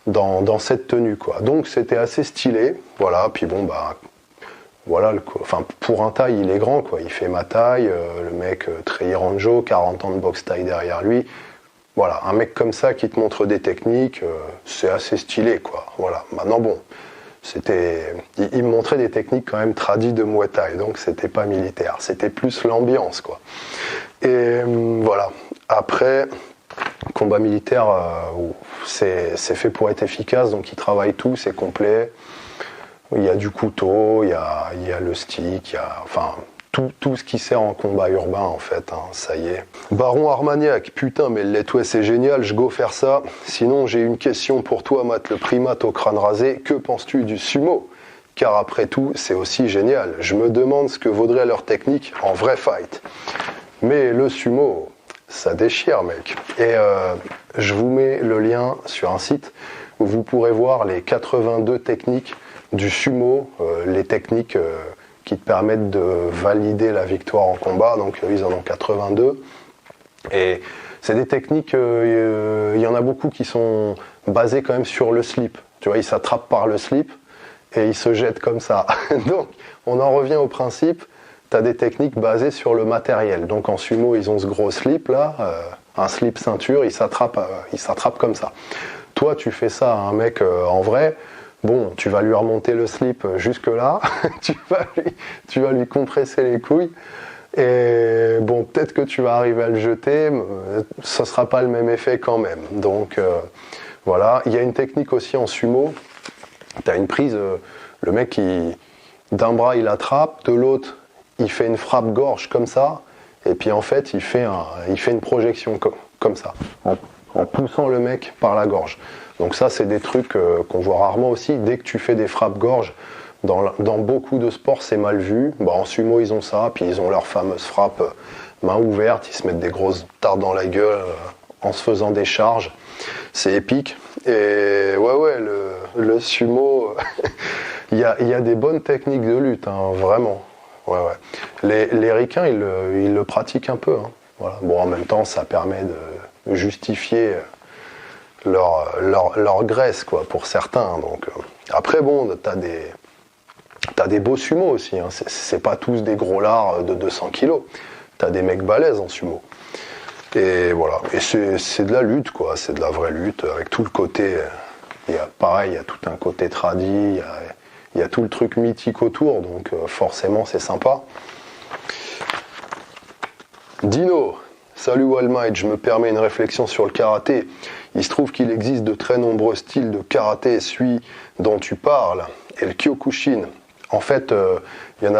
[SPEAKER 1] dans cette tenue, quoi. Donc c'était assez stylé, voilà. Puis bon, bah, voilà, enfin, pour un taille, il est grand, quoi. Il fait ma taille, le mec très Ranjo, 40 ans de boxe taille derrière lui. Voilà, un mec comme ça qui te montre des techniques, c'est assez stylé, quoi. Voilà. Maintenant, bon, il me montrait des techniques quand même tradies de Muay Thai, donc c'était pas militaire, c'était plus l'ambiance, quoi. Et voilà. Après, combat militaire, c'est fait pour être efficace, donc il travaille tout, c'est complet. Il y a du couteau, il y a le stick, il y a enfin tout ce qui sert en combat urbain en fait, hein, ça y est. Baron Armagnac, putain mais le Letway c'est génial, je go faire ça. Sinon j'ai une question pour toi Matt le primate au crâne rasé, que penses-tu du sumo? Car après tout c'est aussi génial, je me demande ce que vaudrait leur technique en vrai fight. Mais le sumo, ça déchire mec. Et je vous mets le lien sur un site où vous pourrez voir les 82 techniques du sumo, les techniques qui te permettent de valider la victoire en combat, donc ils en ont 82. Et c'est des techniques, il y en a beaucoup qui sont basées quand même sur le slip. Tu vois, ils s'attrapent par le slip et ils se jettent comme ça. Donc on en revient au principe, tu as des techniques basées sur le matériel. Donc en sumo, ils ont ce gros slip là, un slip ceinture, ils s'attrapent comme ça. Toi, tu fais ça à un mec en vrai, bon, tu vas lui remonter le slip jusque là, tu vas lui compresser les couilles, et bon, peut-être que tu vas arriver à le jeter, ça sera pas le même effet quand même. Donc voilà, il y a une technique aussi en sumo, tu as une prise, le mec d'un bras il attrape, de l'autre il fait une frappe gorge comme ça, et puis en fait il fait une projection comme ça, en poussant le mec par la gorge. Donc ça, c'est des trucs qu'on voit rarement aussi. Dès que tu fais des frappes-gorge, dans beaucoup de sports, c'est mal vu. Bah, en sumo, ils ont ça, puis ils ont leur fameuse frappe main ouverte. Ils se mettent des grosses tartes dans la gueule en se faisant des charges. C'est épique. Et ouais, le sumo, il y a des bonnes techniques de lutte, hein, vraiment. Ouais. Les ricains, ils le pratiquent un peu. Hein. Voilà. Bon, en même temps, ça permet de justifier leur graisse quoi pour certains. Donc après bon, t'as des beaux sumo aussi, hein. C'est pas tous des gros lards de 200 kilos, t'as des mecs balèzes en sumo, et voilà, et c'est de la lutte quoi, c'est de la vraie lutte avec tout le côté, il y a tout un côté tradi, il y a tout le truc mythique autour, donc forcément c'est sympa. Dino, salut Wallmite, je me permets une réflexion sur le karaté. Il se trouve qu'il existe de très nombreux styles de karaté, celui dont tu parles, et le Kyokushin. En fait, il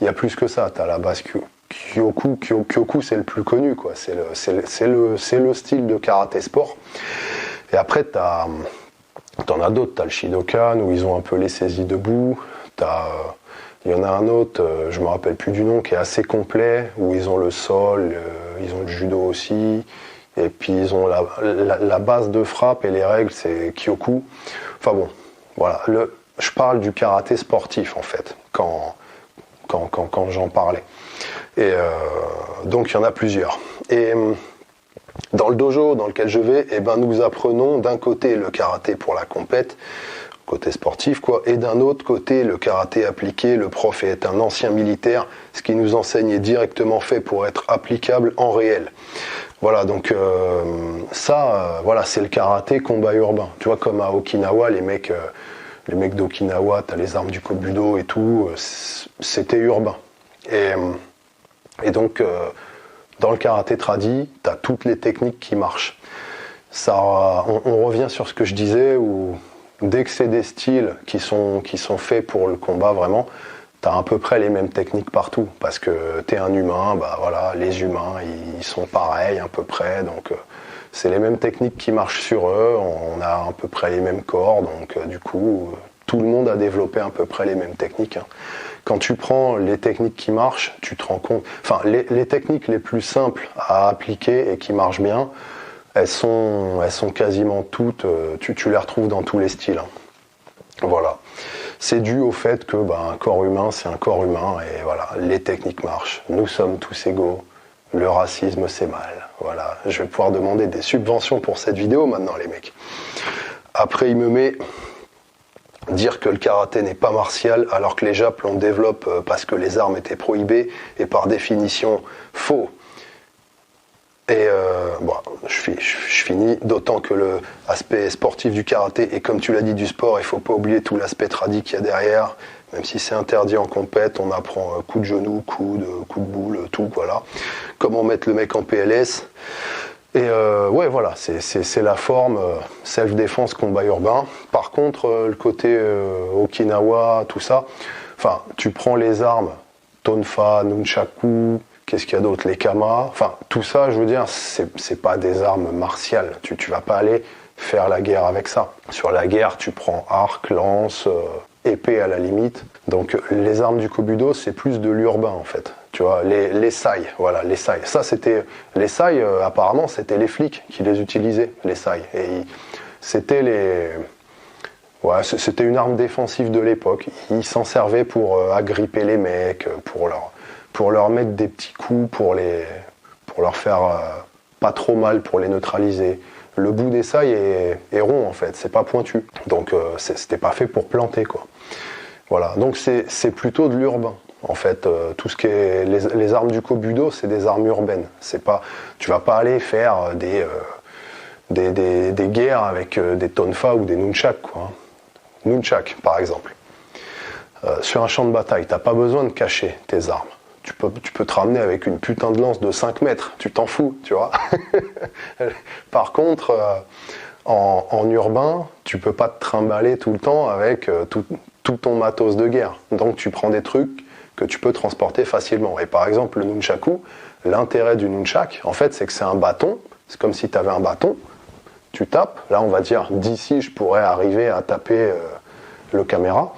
[SPEAKER 1] y a plus que ça. Tu as la base Kyoku. Kyoku, c'est le plus connu, quoi. C'est le style de karaté sport. Et après, t'en as d'autres. Tu as le Shidokan, où ils ont un peu les saisies debout. Il y en a un autre, je me rappelle plus du nom, qui est assez complet, où ils ont le sol, ils ont le judo aussi. Et puis ils ont la base de frappe et les règles, c'est Kyoku. Enfin bon, voilà. Je parle du karaté sportif en fait, quand j'en parlais. Et donc il y en a plusieurs. Et dans le dojo dans lequel je vais, nous apprenons d'un côté le karaté pour la compète, côté sportif quoi, et d'un autre côté le karaté appliqué. Le prof est un ancien militaire, ce qui nous enseigne est directement fait pour être applicable en réel. Voilà, donc voilà, c'est le karaté combat urbain. Tu vois, comme à Okinawa, les mecs d'Okinawa, t'as les armes du kobudo et tout, c'était urbain. Et donc, dans le karaté tradi, t'as toutes les techniques qui marchent. On revient sur ce que je disais, où dès que c'est des styles qui sont faits pour le combat vraiment, t'as à peu près les mêmes techniques partout, parce que t'es un humain, bah voilà, les humains ils sont pareils à peu près, donc c'est les mêmes techniques qui marchent sur eux, on a à peu près les mêmes corps, donc du coup tout le monde a développé à peu près les mêmes techniques. Hein. Quand tu prends les techniques qui marchent, tu te rends compte, enfin les techniques les plus simples à appliquer et qui marchent bien, elles sont quasiment toutes, tu les retrouves dans tous les styles. Hein. Voilà. C'est dû au fait que un corps humain, c'est un corps humain, et voilà, les techniques marchent. Nous sommes tous égaux. Le racisme, c'est mal. Voilà. Je vais pouvoir demander des subventions pour cette vidéo maintenant, les mecs. Après, il me met dire que le karaté n'est pas martial alors que les Japs l'on développe parce que les armes étaient prohibées est par définition faux. Et bon, je finis, d'autant que l'aspect sportif du karaté et comme tu l'as dit du sport, il faut pas oublier tout l'aspect tradi qu'il y a derrière. Même si c'est interdit en compète, on apprend coup de genou, coup de boule, tout, voilà. Comment mettre le mec en PLS. Et ouais, voilà, c'est la forme self-défense, combat urbain. Par contre, le côté Okinawa, tout ça, enfin, tu prends les armes, Tonfa, Nunchaku, qu'est-ce qu'il y a d'autre, les Kama, enfin, tout ça, je veux dire, c'est pas des armes martiales. Tu vas pas aller faire la guerre avec ça. Sur la guerre, tu prends arc, lance, épée à la limite. Donc, les armes du Kobudo, c'est plus de l'urbain, en fait. Tu vois, les sai, voilà, les sai. Ça, c'était les sai. Apparemment, c'était les flics qui les utilisaient, les sai. Et c'était c'était une arme défensive de l'époque. Ils s'en servaient pour agripper les mecs, pour leur mettre des petits coups, pour leur faire pas trop mal, pour les neutraliser. Le bout des sai est rond, en fait. C'est pas pointu. Donc, c'était pas fait pour planter, quoi. Voilà. Donc, c'est plutôt de l'urbain. En fait, tout ce qui est les armes du Kobudo, c'est des armes urbaines. C'est pas, tu vas pas aller faire des guerres avec des tonfa ou des nunchak, quoi. Nunchak, par exemple. Sur un champ de bataille, t'as pas besoin de cacher tes armes. Tu peux te ramener avec une putain de lance de 5 mètres. Tu t'en fous, tu vois. Par contre, en urbain, tu peux pas te trimballer tout le temps avec tout ton matos de guerre. Donc tu prends des trucs que tu peux transporter facilement. Et par exemple, le nunchaku, l'intérêt du nunchak, en fait, c'est que c'est un bâton. C'est comme si tu avais un bâton. Tu tapes. Là, on va dire, d'ici, je pourrais arriver à taper le caméra.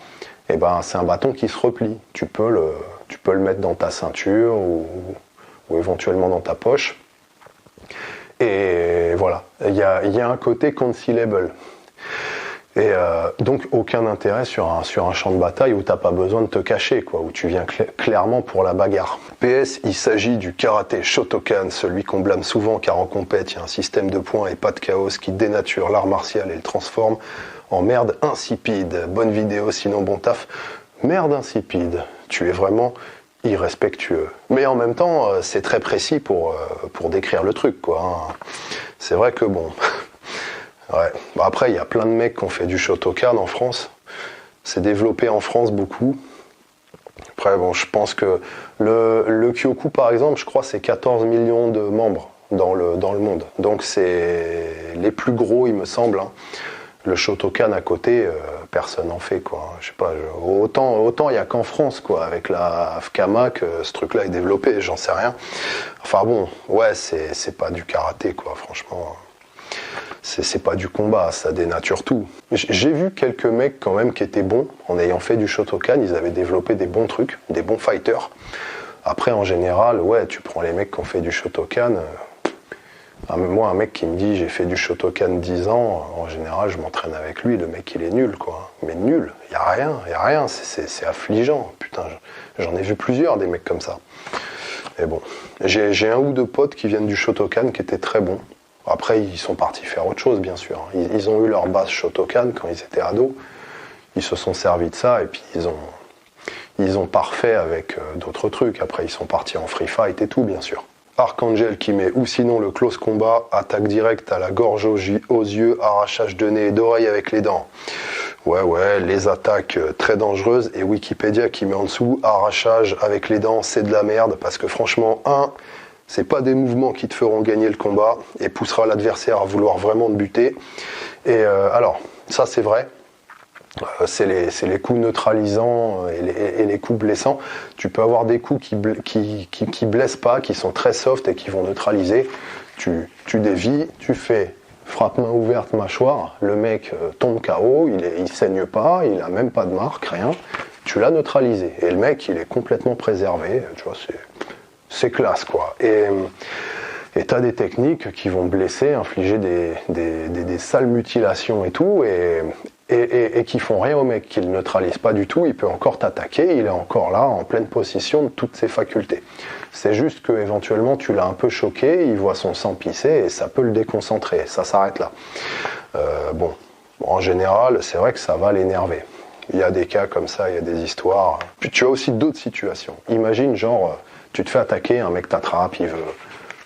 [SPEAKER 1] Et ben, c'est un bâton qui se replie. Tu peux le mettre dans ta ceinture ou éventuellement dans ta poche. Et voilà. Il y a un côté concealable. Et donc aucun intérêt sur un champ de bataille où t'as pas besoin de te cacher, quoi, où tu viens clairement pour la bagarre. PS, il s'agit du karaté Shotokan, celui qu'on blâme souvent car en compète, il y a un système de points et pas de chaos qui dénature l'art martial et le transforme en merde insipide. Bonne vidéo, sinon bon taf. Merde insipide, tu es vraiment irrespectueux. Mais en même temps, c'est très précis pour décrire le truc, quoi. Hein. C'est vrai que bon... Ouais. Bah après, il y a plein de mecs qui ont fait du Shotokan en France. C'est développé en France beaucoup. Après, bon, je pense que le Kyoku, par exemple, je crois c'est 14 millions de membres dans le monde. Donc c'est les plus gros, il me semble. Hein. Le Shotokan à côté, personne n'en fait, quoi. Je sais pas, autant il y a qu'en France, quoi, avec la FKMA que ce truc-là est développé, j'en sais rien. Enfin bon, ouais, c'est pas du karaté, quoi, franchement. C'est pas du combat, ça dénature tout. J'ai vu quelques mecs quand même qui étaient bons, en ayant fait du Shotokan, ils avaient développé des bons trucs, des bons fighters. Après, en général, ouais, tu prends les mecs qui ont fait du Shotokan. Moi, un mec qui me dit j'ai fait du Shotokan 10 ans, en général, je m'entraîne avec lui, le mec il est nul, quoi. Mais nul, y a rien, c'est affligeant. Putain, j'en ai vu plusieurs des mecs comme ça. Et bon, j'ai un ou deux potes qui viennent du Shotokan qui étaient très bons. Après, ils sont partis faire autre chose, bien sûr. Ils ont eu leur base Shotokan quand ils étaient ados. Ils se sont servis de ça et puis ils ont parfait avec d'autres trucs. Après, ils sont partis en free fight et tout, bien sûr. Archangel qui met, ou sinon le close combat, attaque directe à la gorge aux yeux, arrachage de nez et d'oreille avec les dents. Ouais, les attaques très dangereuses. Et Wikipédia qui met en dessous, arrachage avec les dents, c'est de la merde. Parce que franchement, c'est pas des mouvements qui te feront gagner le combat et poussera l'adversaire à vouloir vraiment te buter. Et alors, ça c'est vrai, c'est les coups neutralisants et les coups blessants. Tu peux avoir des coups qui blessent pas, qui sont très soft et qui vont neutraliser. Tu dévies, tu fais frappe main ouverte, mâchoire, le mec tombe KO, il saigne pas, il a même pas de marque, rien. Tu l'as neutralisé et le mec il est complètement préservé, tu vois, c'est classe, quoi. Et t'as des techniques qui vont blesser, infliger des sales mutilations et tout, et qui font rien au mec, qui le neutralisent pas du tout, il peut encore t'attaquer, il est encore là, en pleine possession de toutes ses facultés. C'est juste que éventuellement tu l'as un peu choqué, il voit son sang pisser et ça peut le déconcentrer, ça s'arrête là. Bon, en général, c'est vrai que ça va l'énerver. Il y a des cas comme ça, il y a des histoires. Puis tu as aussi d'autres situations. Imagine, genre, tu te fais attaquer, un mec t'attrape, il veut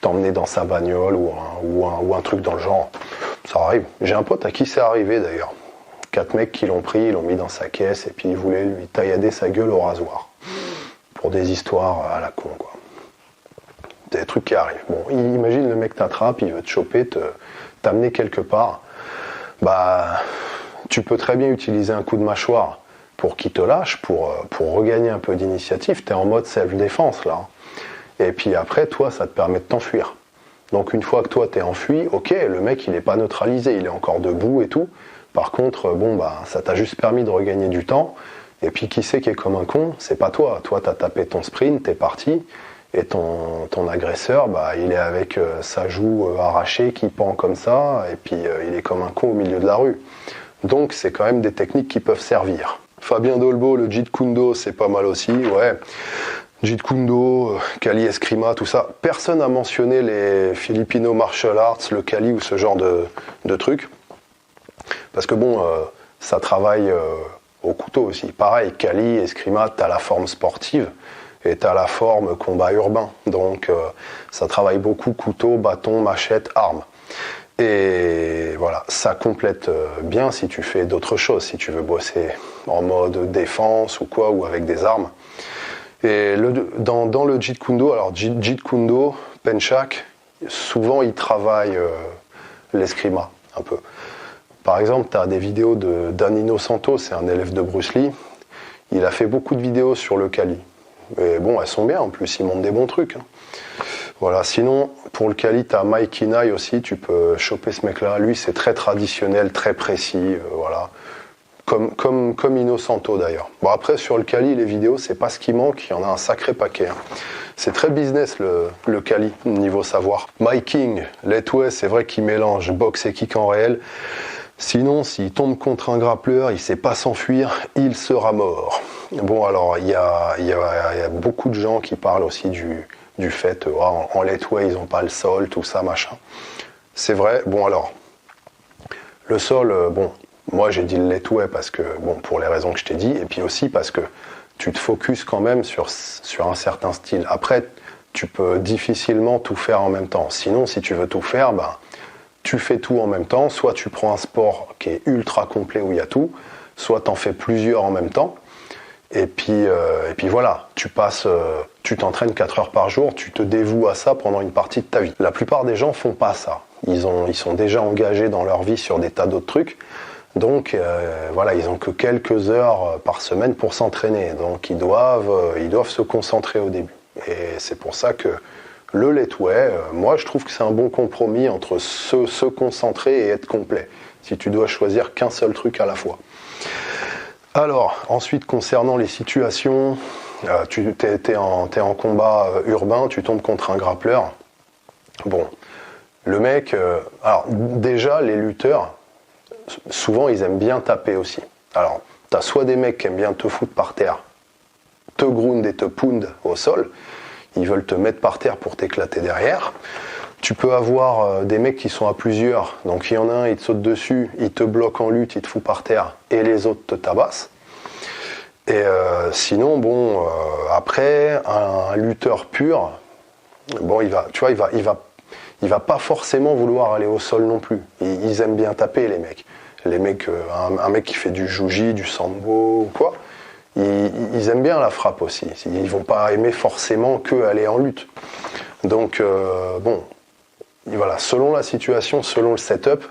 [SPEAKER 1] t'emmener dans sa bagnole ou un truc dans le genre. Ça arrive. J'ai un pote à qui c'est arrivé d'ailleurs. 4 mecs qui l'ont pris, ils l'ont mis dans sa caisse et puis ils voulaient lui taillader sa gueule au rasoir. Pour des histoires à la con, quoi. Des trucs qui arrivent. Bon, imagine le mec t'attrape, il veut te choper, t'amener quelque part. Bah, tu peux très bien utiliser un coup de mâchoire pour qu'il te lâche, pour regagner un peu d'initiative. T'es en mode self-défense là. Et puis après, toi, ça te permet de t'enfuir. Donc une fois que toi t'es enfui, ok, le mec il est pas neutralisé, il est encore debout et tout. Par contre, bon bah ça t'a juste permis de regagner du temps. Et puis qui c'est qui est comme un con? C'est pas toi. Toi t'as tapé ton sprint, t'es parti. Et ton agresseur, bah il est avec sa joue arrachée qui pend comme ça. Et puis il est comme un con au milieu de la rue. Donc c'est quand même des techniques qui peuvent servir. Fabien Dolbo, le Jeet Kune Do, c'est pas mal aussi, ouais. Jeet Kune Do, Kali Eskrima, tout ça. Personne n'a mentionné les Filipino Martial Arts, le Kali ou ce genre de trucs. Parce que bon, ça travaille au couteau aussi. Pareil, Kali, Eskrima, t'as la forme sportive et t'as la forme combat urbain. Donc ça travaille beaucoup couteau, bâton, machette, arme. Et voilà, ça complète bien si tu fais d'autres choses, si tu veux bosser en mode défense ou quoi, ou avec des armes. Et dans le Jeet Kune Do, alors Jeet Kune Do, Penchak, souvent ils travaillent l'eskrima un peu. Par exemple, tu as des vidéos de Danilo Santos, c'est un élève de Bruce Lee. Il a fait beaucoup de vidéos sur le Kali. Et bon, elles sont bien en plus, il montre des bons trucs. Hein. Voilà, sinon, pour le Kali, tu as Mike Inai aussi, tu peux choper ce mec-là. Lui, c'est très traditionnel, très précis, voilà. Comme Innocento d'ailleurs. Bon après sur le Kali, les vidéos, c'est pas ce qui manque, il y en a un sacré paquet. Hein. C'est très business le Kali, niveau savoir. Mike King, Letway, c'est vrai qu'il mélange boxe et kick en réel. Sinon, s'il tombe contre un grappleur, il sait pas s'enfuir, il sera mort. Bon alors, il y a beaucoup de gens qui parlent aussi du fait, en Letway, ils ont pas le sol, tout ça, machin. C'est vrai, bon alors, le sol, bon... Moi, j'ai dit le Letway parce que, bon, pour les raisons que je t'ai dit, et puis aussi parce que tu te focuses quand même sur un certain style. Après, tu peux difficilement tout faire en même temps. Sinon, si tu veux tout faire, ben, tu fais tout en même temps. Soit tu prends un sport qui est ultra complet où il y a tout, soit tu en fais plusieurs en même temps. Et puis voilà, tu t'entraînes 4 heures par jour, tu te dévoues à ça pendant une partie de ta vie. La plupart des gens font pas ça. Ils sont déjà engagés dans leur vie sur des tas d'autres trucs. Donc voilà, ils ont que quelques heures par semaine pour s'entraîner. Donc ils doivent se concentrer au début. Et c'est pour ça que le Letway, moi je trouve que c'est un bon compromis entre se concentrer et être complet. Si tu dois choisir qu'un seul truc à la fois. Alors, ensuite concernant les situations, t'es en combat urbain, tu tombes contre un grappleur. Bon, le mec, alors déjà les lutteurs, souvent ils aiment bien taper aussi. Alors, t'as soit des mecs qui aiment bien te foutre par terre, te ground et te pound au sol, ils veulent te mettre par terre pour t'éclater derrière. Tu peux avoir des mecs qui sont à plusieurs, donc il y en a un, il te saute dessus, il te bloque en lutte, il te fout par terre, et les autres te tabassent. Et sinon, bon, après, un lutteur pur, bon, il va pas forcément vouloir aller au sol non plus. Ils aiment bien taper, les mecs. Les mecs, un mec qui fait du juji, du sambo ou quoi, ils aiment bien la frappe aussi. Ils vont pas aimer forcément que aller en lutte. Donc, bon, voilà, selon la situation, selon le setup,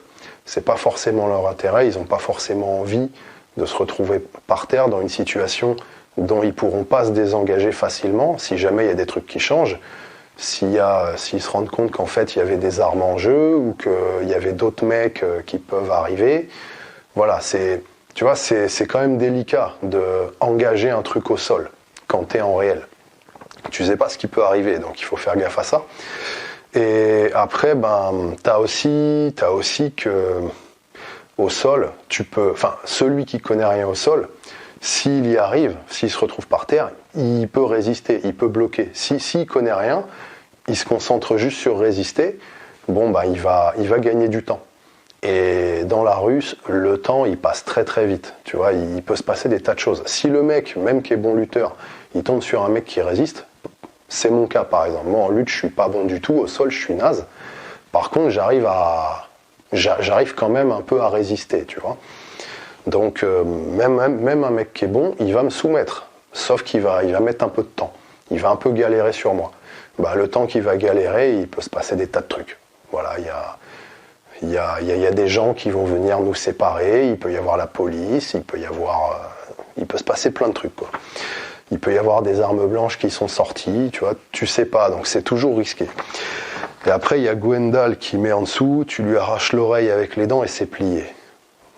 [SPEAKER 1] c'est pas forcément leur intérêt. Ils ont pas forcément envie de se retrouver par terre dans une situation dont ils pourront pas se désengager facilement si jamais il y a des trucs qui changent. S'ils se rendent compte qu'en fait il y avait des armes en jeu ou qu'il y avait d'autres mecs qui peuvent arriver, voilà, c'est quand même délicat de engager un truc au sol quand t'es en réel. Tu sais pas ce qui peut arriver, donc il faut faire gaffe à ça. Et après, ben, t'as aussi que au sol, celui qui connaît rien au sol, s'il y arrive, s'il se retrouve par terre, il peut résister, il peut bloquer. S'il connaît rien, il se concentre juste sur résister, bon bah il va gagner du temps. Et dans la rue, le temps, il passe très très vite. Tu vois, il peut se passer des tas de choses. Si le mec, même qui est bon lutteur, il tombe sur un mec qui résiste, c'est mon cas par exemple. Moi en lutte, je suis pas bon du tout. Au sol, je suis naze. Par contre, j'arrive quand même un peu à résister, tu vois. Donc même un mec qui est bon, il va me soumettre. Sauf qu'il va mettre un peu de temps. Il va un peu galérer sur moi. Bah, le temps qu'il va galérer, il peut se passer des tas de trucs. Voilà, il y a des gens qui vont venir nous séparer, il peut y avoir la police, il peut se passer plein de trucs, quoi. Il peut y avoir des armes blanches qui sont sorties, tu vois, tu sais pas, donc c'est toujours risqué. Et après, il y a Gwendal qui met en dessous, tu lui arraches l'oreille avec les dents et c'est plié.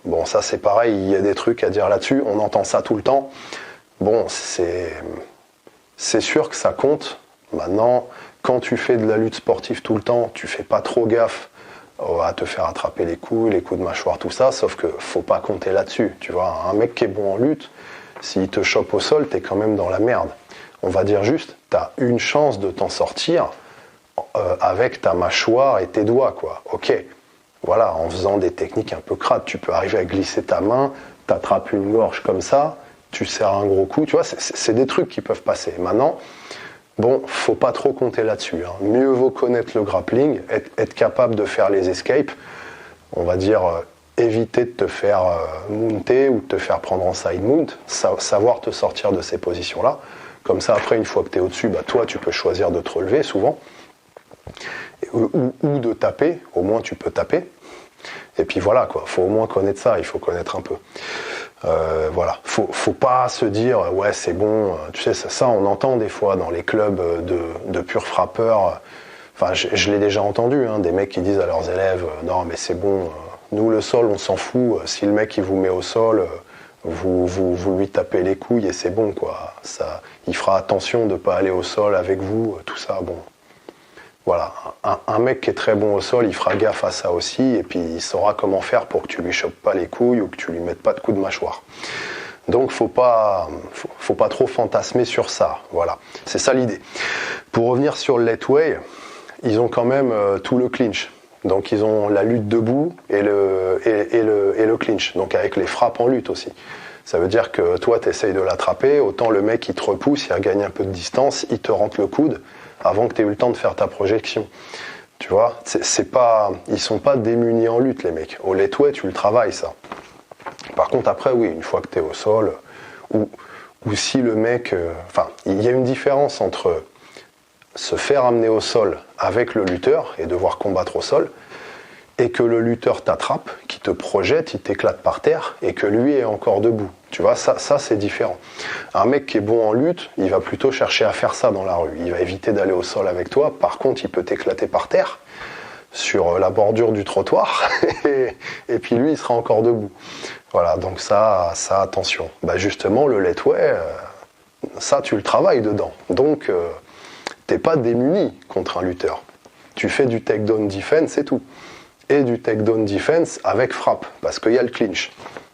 [SPEAKER 1] Bon, ça c'est pareil, il y a des trucs à dire là-dessus, on entend ça tout le temps. Bon, c'est sûr que ça compte. Maintenant, quand tu fais de la lutte sportive tout le temps, tu fais pas trop gaffe à te faire attraper les coups de mâchoire, tout ça, sauf que faut pas compter là-dessus, tu vois. Un mec qui est bon en lutte, s'il te chope au sol, t'es quand même dans la merde. On va dire juste, t'as une chance de t'en sortir avec ta mâchoire et tes doigts, quoi. Ok, voilà, en faisant des techniques un peu crades, tu peux arriver à glisser ta main, t'attrapes une gorge comme ça, tu serres un gros coup, tu vois, c'est des trucs qui peuvent passer. Maintenant, bon, faut pas trop compter là-dessus, hein. Mieux vaut connaître le grappling, être capable de faire les escapes, on va dire éviter de te faire mounter ou de te faire prendre en side mount, savoir te sortir de ces positions-là. Comme ça, après, une fois que tu es au-dessus, bah, toi, tu peux choisir de te relever souvent, ou de taper, au moins tu peux taper. Et puis voilà, quoi, faut au moins connaître ça, il faut connaître un peu. Voilà, faut pas se dire ouais c'est bon, tu sais ça on entend des fois dans les clubs de purs frappeurs, enfin je l'ai déjà entendu, hein, des mecs qui disent à leurs élèves non mais c'est bon, nous le sol on s'en fout, si le mec il vous met au sol, vous lui tapez les couilles et c'est bon quoi, ça, il fera attention de pas aller au sol avec vous, tout ça, bon. Voilà, un mec qui est très bon au sol, il fera gaffe à ça aussi, et puis il saura comment faire pour que tu lui chopes pas les couilles ou que tu lui mettes pas de coups de mâchoire. Donc faut pas trop fantasmer sur ça, voilà. C'est ça l'idée. Pour revenir sur le Letway, ils ont quand même tout le clinch. Donc ils ont la lutte debout et le clinch, donc avec les frappes en lutte aussi. Ça veut dire que toi tu essayes de l'attraper, autant le mec il te repousse, il regagne un peu de distance, il te rentre le coude, avant que tu aies eu le temps de faire ta projection. Tu vois, ils sont pas démunis en lutte, les mecs. Au Letway, tu le travailles, ça. Par contre, après, oui, une fois que tu es au sol, ou si le mec... il y a une différence entre se faire amener au sol avec le lutteur et devoir combattre au sol, et que le lutteur t'attrape, qui te projette, il t'éclate par terre, et que lui est encore debout. Tu vois, ça c'est différent. Un mec qui est bon en lutte, il va plutôt chercher à faire ça dans la rue. Il va éviter d'aller au sol avec toi. Par contre, il peut t'éclater par terre, sur la bordure du trottoir, et puis lui, il sera encore debout. Voilà, donc ça attention. Bah justement, le Letway, ça, tu le travailles dedans. Donc, t'es pas démuni contre un lutteur. Tu fais du takedown defense et tout. Et du takedown defense avec frappe, parce qu'il y a le clinch,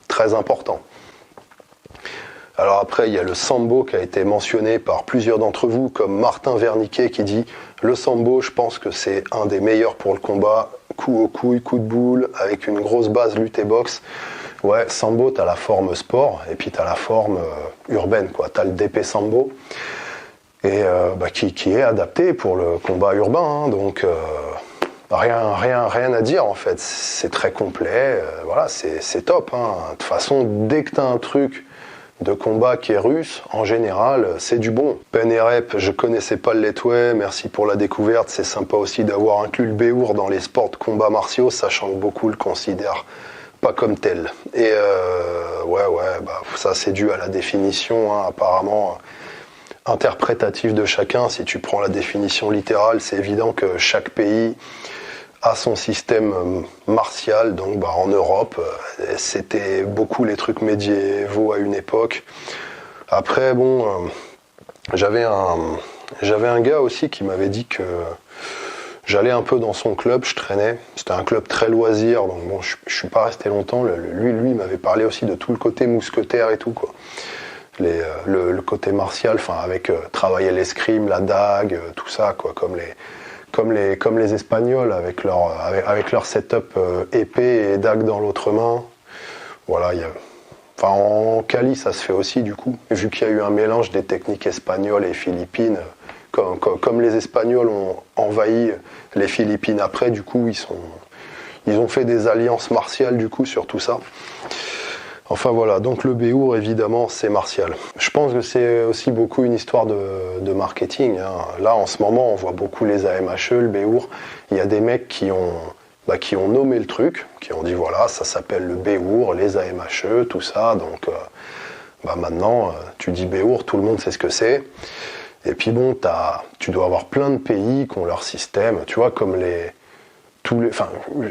[SPEAKER 1] très important. Alors après, il y a le sambo qui a été mentionné par plusieurs d'entre vous, comme Martin Verniquet qui dit « Le sambo, je pense que c'est un des meilleurs pour le combat, coup aux couilles, coup de boule, avec une grosse base lutte et boxe. » Ouais, sambo, t'as la forme sport, et puis t'as la forme urbaine, quoi. T'as le DP sambo, et qui est adapté pour le combat urbain, hein, donc... Rien à dire en fait, c'est très complet, voilà, c'est top, hein. De toute façon, dès que tu as un truc de combat qui est russe, en général, c'est du bon. Pen et Rep, je connaissais pas le Letway, merci pour la découverte, c'est sympa aussi d'avoir inclus le Béour dans les sports de combat martiaux, sachant que beaucoup le considèrent pas comme tel. Et ça c'est dû à la définition, hein, apparemment... interprétatif de chacun. Si tu prends la définition littérale, c'est évident que chaque pays a son système martial. Donc en Europe, c'était beaucoup les trucs médiévaux à une époque. Après, j'avais un gars aussi qui m'avait dit que j'allais un peu dans son club, je traînais. C'était un club très loisir, donc je suis pas resté longtemps. Lui m'avait parlé aussi de tout le côté mousquetaire et tout, quoi. Le côté martial, avec travailler l'escrime, la dague, tout ça, quoi, comme comme les Espagnols avec leur setup épée et dague dans l'autre main. Voilà, enfin, en Cali, ça se fait aussi du coup, vu qu'il y a eu un mélange des techniques espagnoles et philippines. Comme les Espagnols ont envahi les Philippines après, du coup, ils ont fait des alliances martiales du coup sur tout ça. Enfin voilà, donc le béour, évidemment, c'est martial. Je pense que c'est aussi beaucoup une histoire de marketing, hein. Là, en ce moment, on voit beaucoup les AMHE, le béour. Il y a des mecs qui ont nommé le truc, qui ont dit voilà, ça s'appelle le béour, les AMHE, tout ça. Donc maintenant, tu dis béour, tout le monde sait ce que c'est. Et puis bon, tu dois avoir plein de pays qui ont leur système, tu vois, comme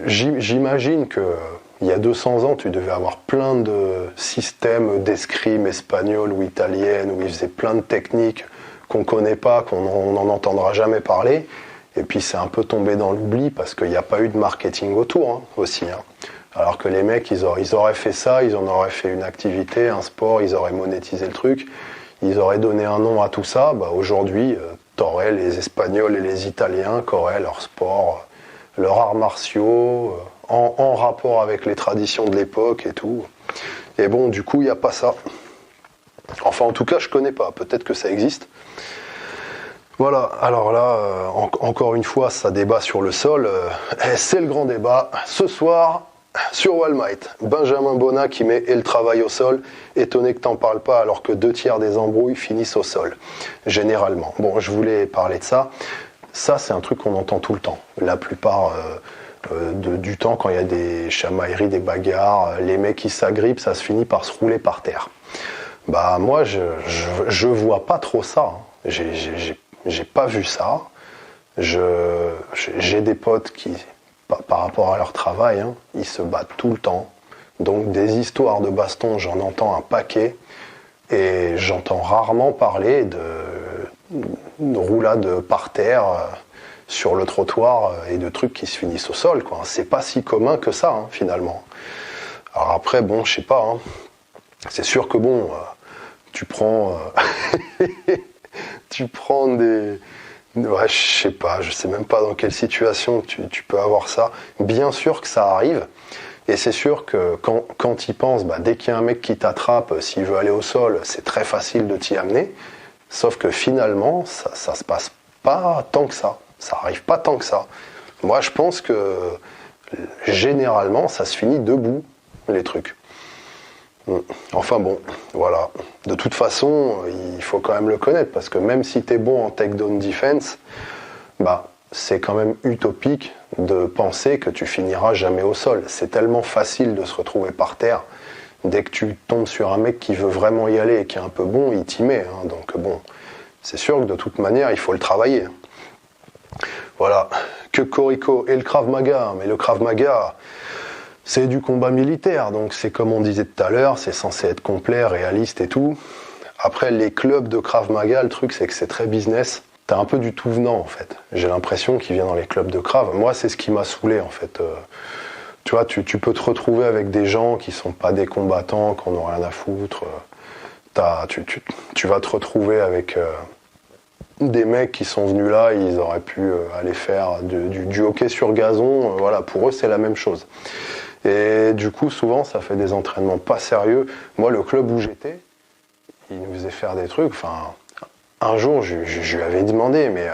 [SPEAKER 1] j'imagine que il y a 200 ans, tu devais avoir plein de systèmes d'escrime espagnole ou italienne, où ils faisaient plein de techniques qu'on connaît pas, qu'on n'en entendra jamais parler. Et puis c'est un peu tombé dans l'oubli parce qu'il n'y a pas eu de marketing autour, hein, aussi. Hein. Alors que les mecs, ils auraient fait ça, ils en auraient fait une activité, un sport, ils auraient monétisé le truc, ils auraient donné un nom à tout ça. Aujourd'hui, t'aurais les Espagnols et les Italiens qui auraient leur sport, leurs arts martiaux, en rapport avec les traditions de l'époque et tout. Et bon, du coup, il n'y a pas ça. Enfin, en tout cas, je connais pas. Peut-être que ça existe. Voilà, alors là, encore une fois, ça débat sur le sol. C'est le grand débat. Ce soir, sur Wallmight, Benjamin Bonnat qui met « et le travail au sol ». Étonné que t'en parles pas alors que 2/3 des embrouilles finissent au sol, généralement. Bon, je voulais parler de ça. Ça, c'est un truc qu'on entend tout le temps. La plupart du temps, quand il y a des chamailleries, des bagarres, les mecs qui s'agrippent, ça se finit par se rouler par terre. Moi, je vois pas trop ça. Hein. J'ai pas vu ça. J'ai des potes qui, par rapport à leur travail, hein, ils se battent tout le temps. Donc des histoires de baston, j'en entends un paquet. Et j'entends rarement parler de roulade par terre sur le trottoir et de trucs qui se finissent au sol, quoi. C'est pas si commun que ça, hein, finalement. Alors après, bon, je sais pas. Hein. C'est sûr que bon, tu prends des... Ouais, je sais pas, je sais même pas dans quelle situation tu peux avoir ça. Bien sûr que ça arrive. Et c'est sûr que quand tu y penses, dès qu'il y a un mec qui t'attrape, s'il veut aller au sol, c'est très facile de t'y amener. Sauf que finalement, ça se passe pas tant que ça. Ça arrive pas tant que ça. Moi, je pense que généralement, ça se finit debout, les trucs. Enfin bon, voilà. De toute façon, il faut quand même le connaître, parce que même si t'es bon en takedown defense, c'est quand même utopique de penser que tu finiras jamais au sol. C'est tellement facile de se retrouver par terre. Dès que tu tombes sur un mec qui veut vraiment y aller et qui est un peu bon, il t'y met. Hein. Donc bon, c'est sûr que de toute manière, il faut le travailler. Voilà, que Corico et le Krav Maga. Mais le Krav Maga, c'est du combat militaire. Donc c'est comme on disait tout à l'heure, c'est censé être complet, réaliste et tout. Après, les clubs de Krav Maga, le truc, c'est que c'est très business. T'as un peu du tout venant, en fait. J'ai l'impression qu'il vient dans les clubs de Krav. Moi, c'est ce qui m'a saoulé, en fait. Tu vois, tu peux te retrouver avec des gens qui sont pas des combattants, qui en ont rien à foutre. Tu vas te retrouver avec des mecs qui sont venus là, ils auraient pu aller faire du hockey sur gazon. Voilà, pour eux, c'est la même chose. Et du coup, souvent, ça fait des entraînements pas sérieux. Moi, le club où j'étais, ils nous faisaient faire des trucs, enfin... Un jour, je lui avais demandé, mais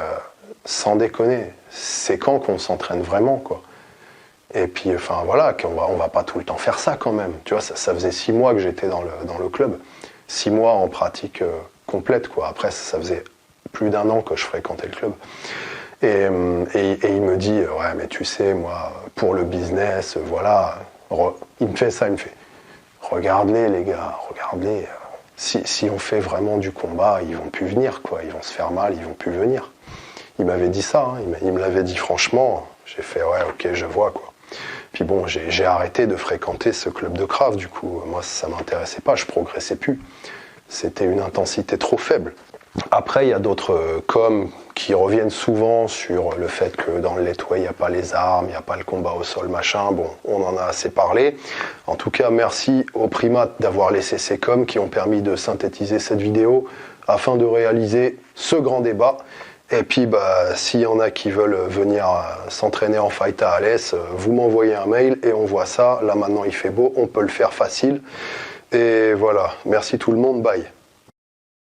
[SPEAKER 1] sans déconner, c'est quand qu'on s'entraîne vraiment, quoi. Et puis, enfin voilà, on va pas tout le temps faire ça quand même. Tu vois, ça faisait 6 mois que j'étais dans le club, 6 mois en pratique complète, quoi. Après, ça faisait plus d'1 an que je fréquentais le club. Et il me dit, ouais, mais tu sais, moi, pour le business, voilà. Il me fait ça, il me fait, regarde-les, les gars, regarde-les. Si on fait vraiment du combat, ils vont plus venir, quoi. Ils vont se faire mal, ils vont plus venir. Il m'avait dit ça, hein. Il me l'avait dit franchement. J'ai fait, ouais, ok, je vois, quoi. Puis bon, j'ai arrêté de fréquenter ce club de Krav, du coup. Moi, ça m'intéressait pas, je progressais plus. C'était une intensité trop faible. Après, il y a d'autres coms qui reviennent souvent sur le fait que dans le Letway, il n'y a pas les armes, il n'y a pas le combat au sol, machin. Bon, on en a assez parlé. En tout cas, merci aux primates d'avoir laissé ces coms qui ont permis de synthétiser cette vidéo afin de réaliser ce grand débat. Et puis bah s'il y en a qui veulent venir s'entraîner en fight à Alès, vous m'envoyez un mail et on voit ça. Là maintenant il fait beau, on peut le faire facile. Et voilà, merci tout le monde, bye.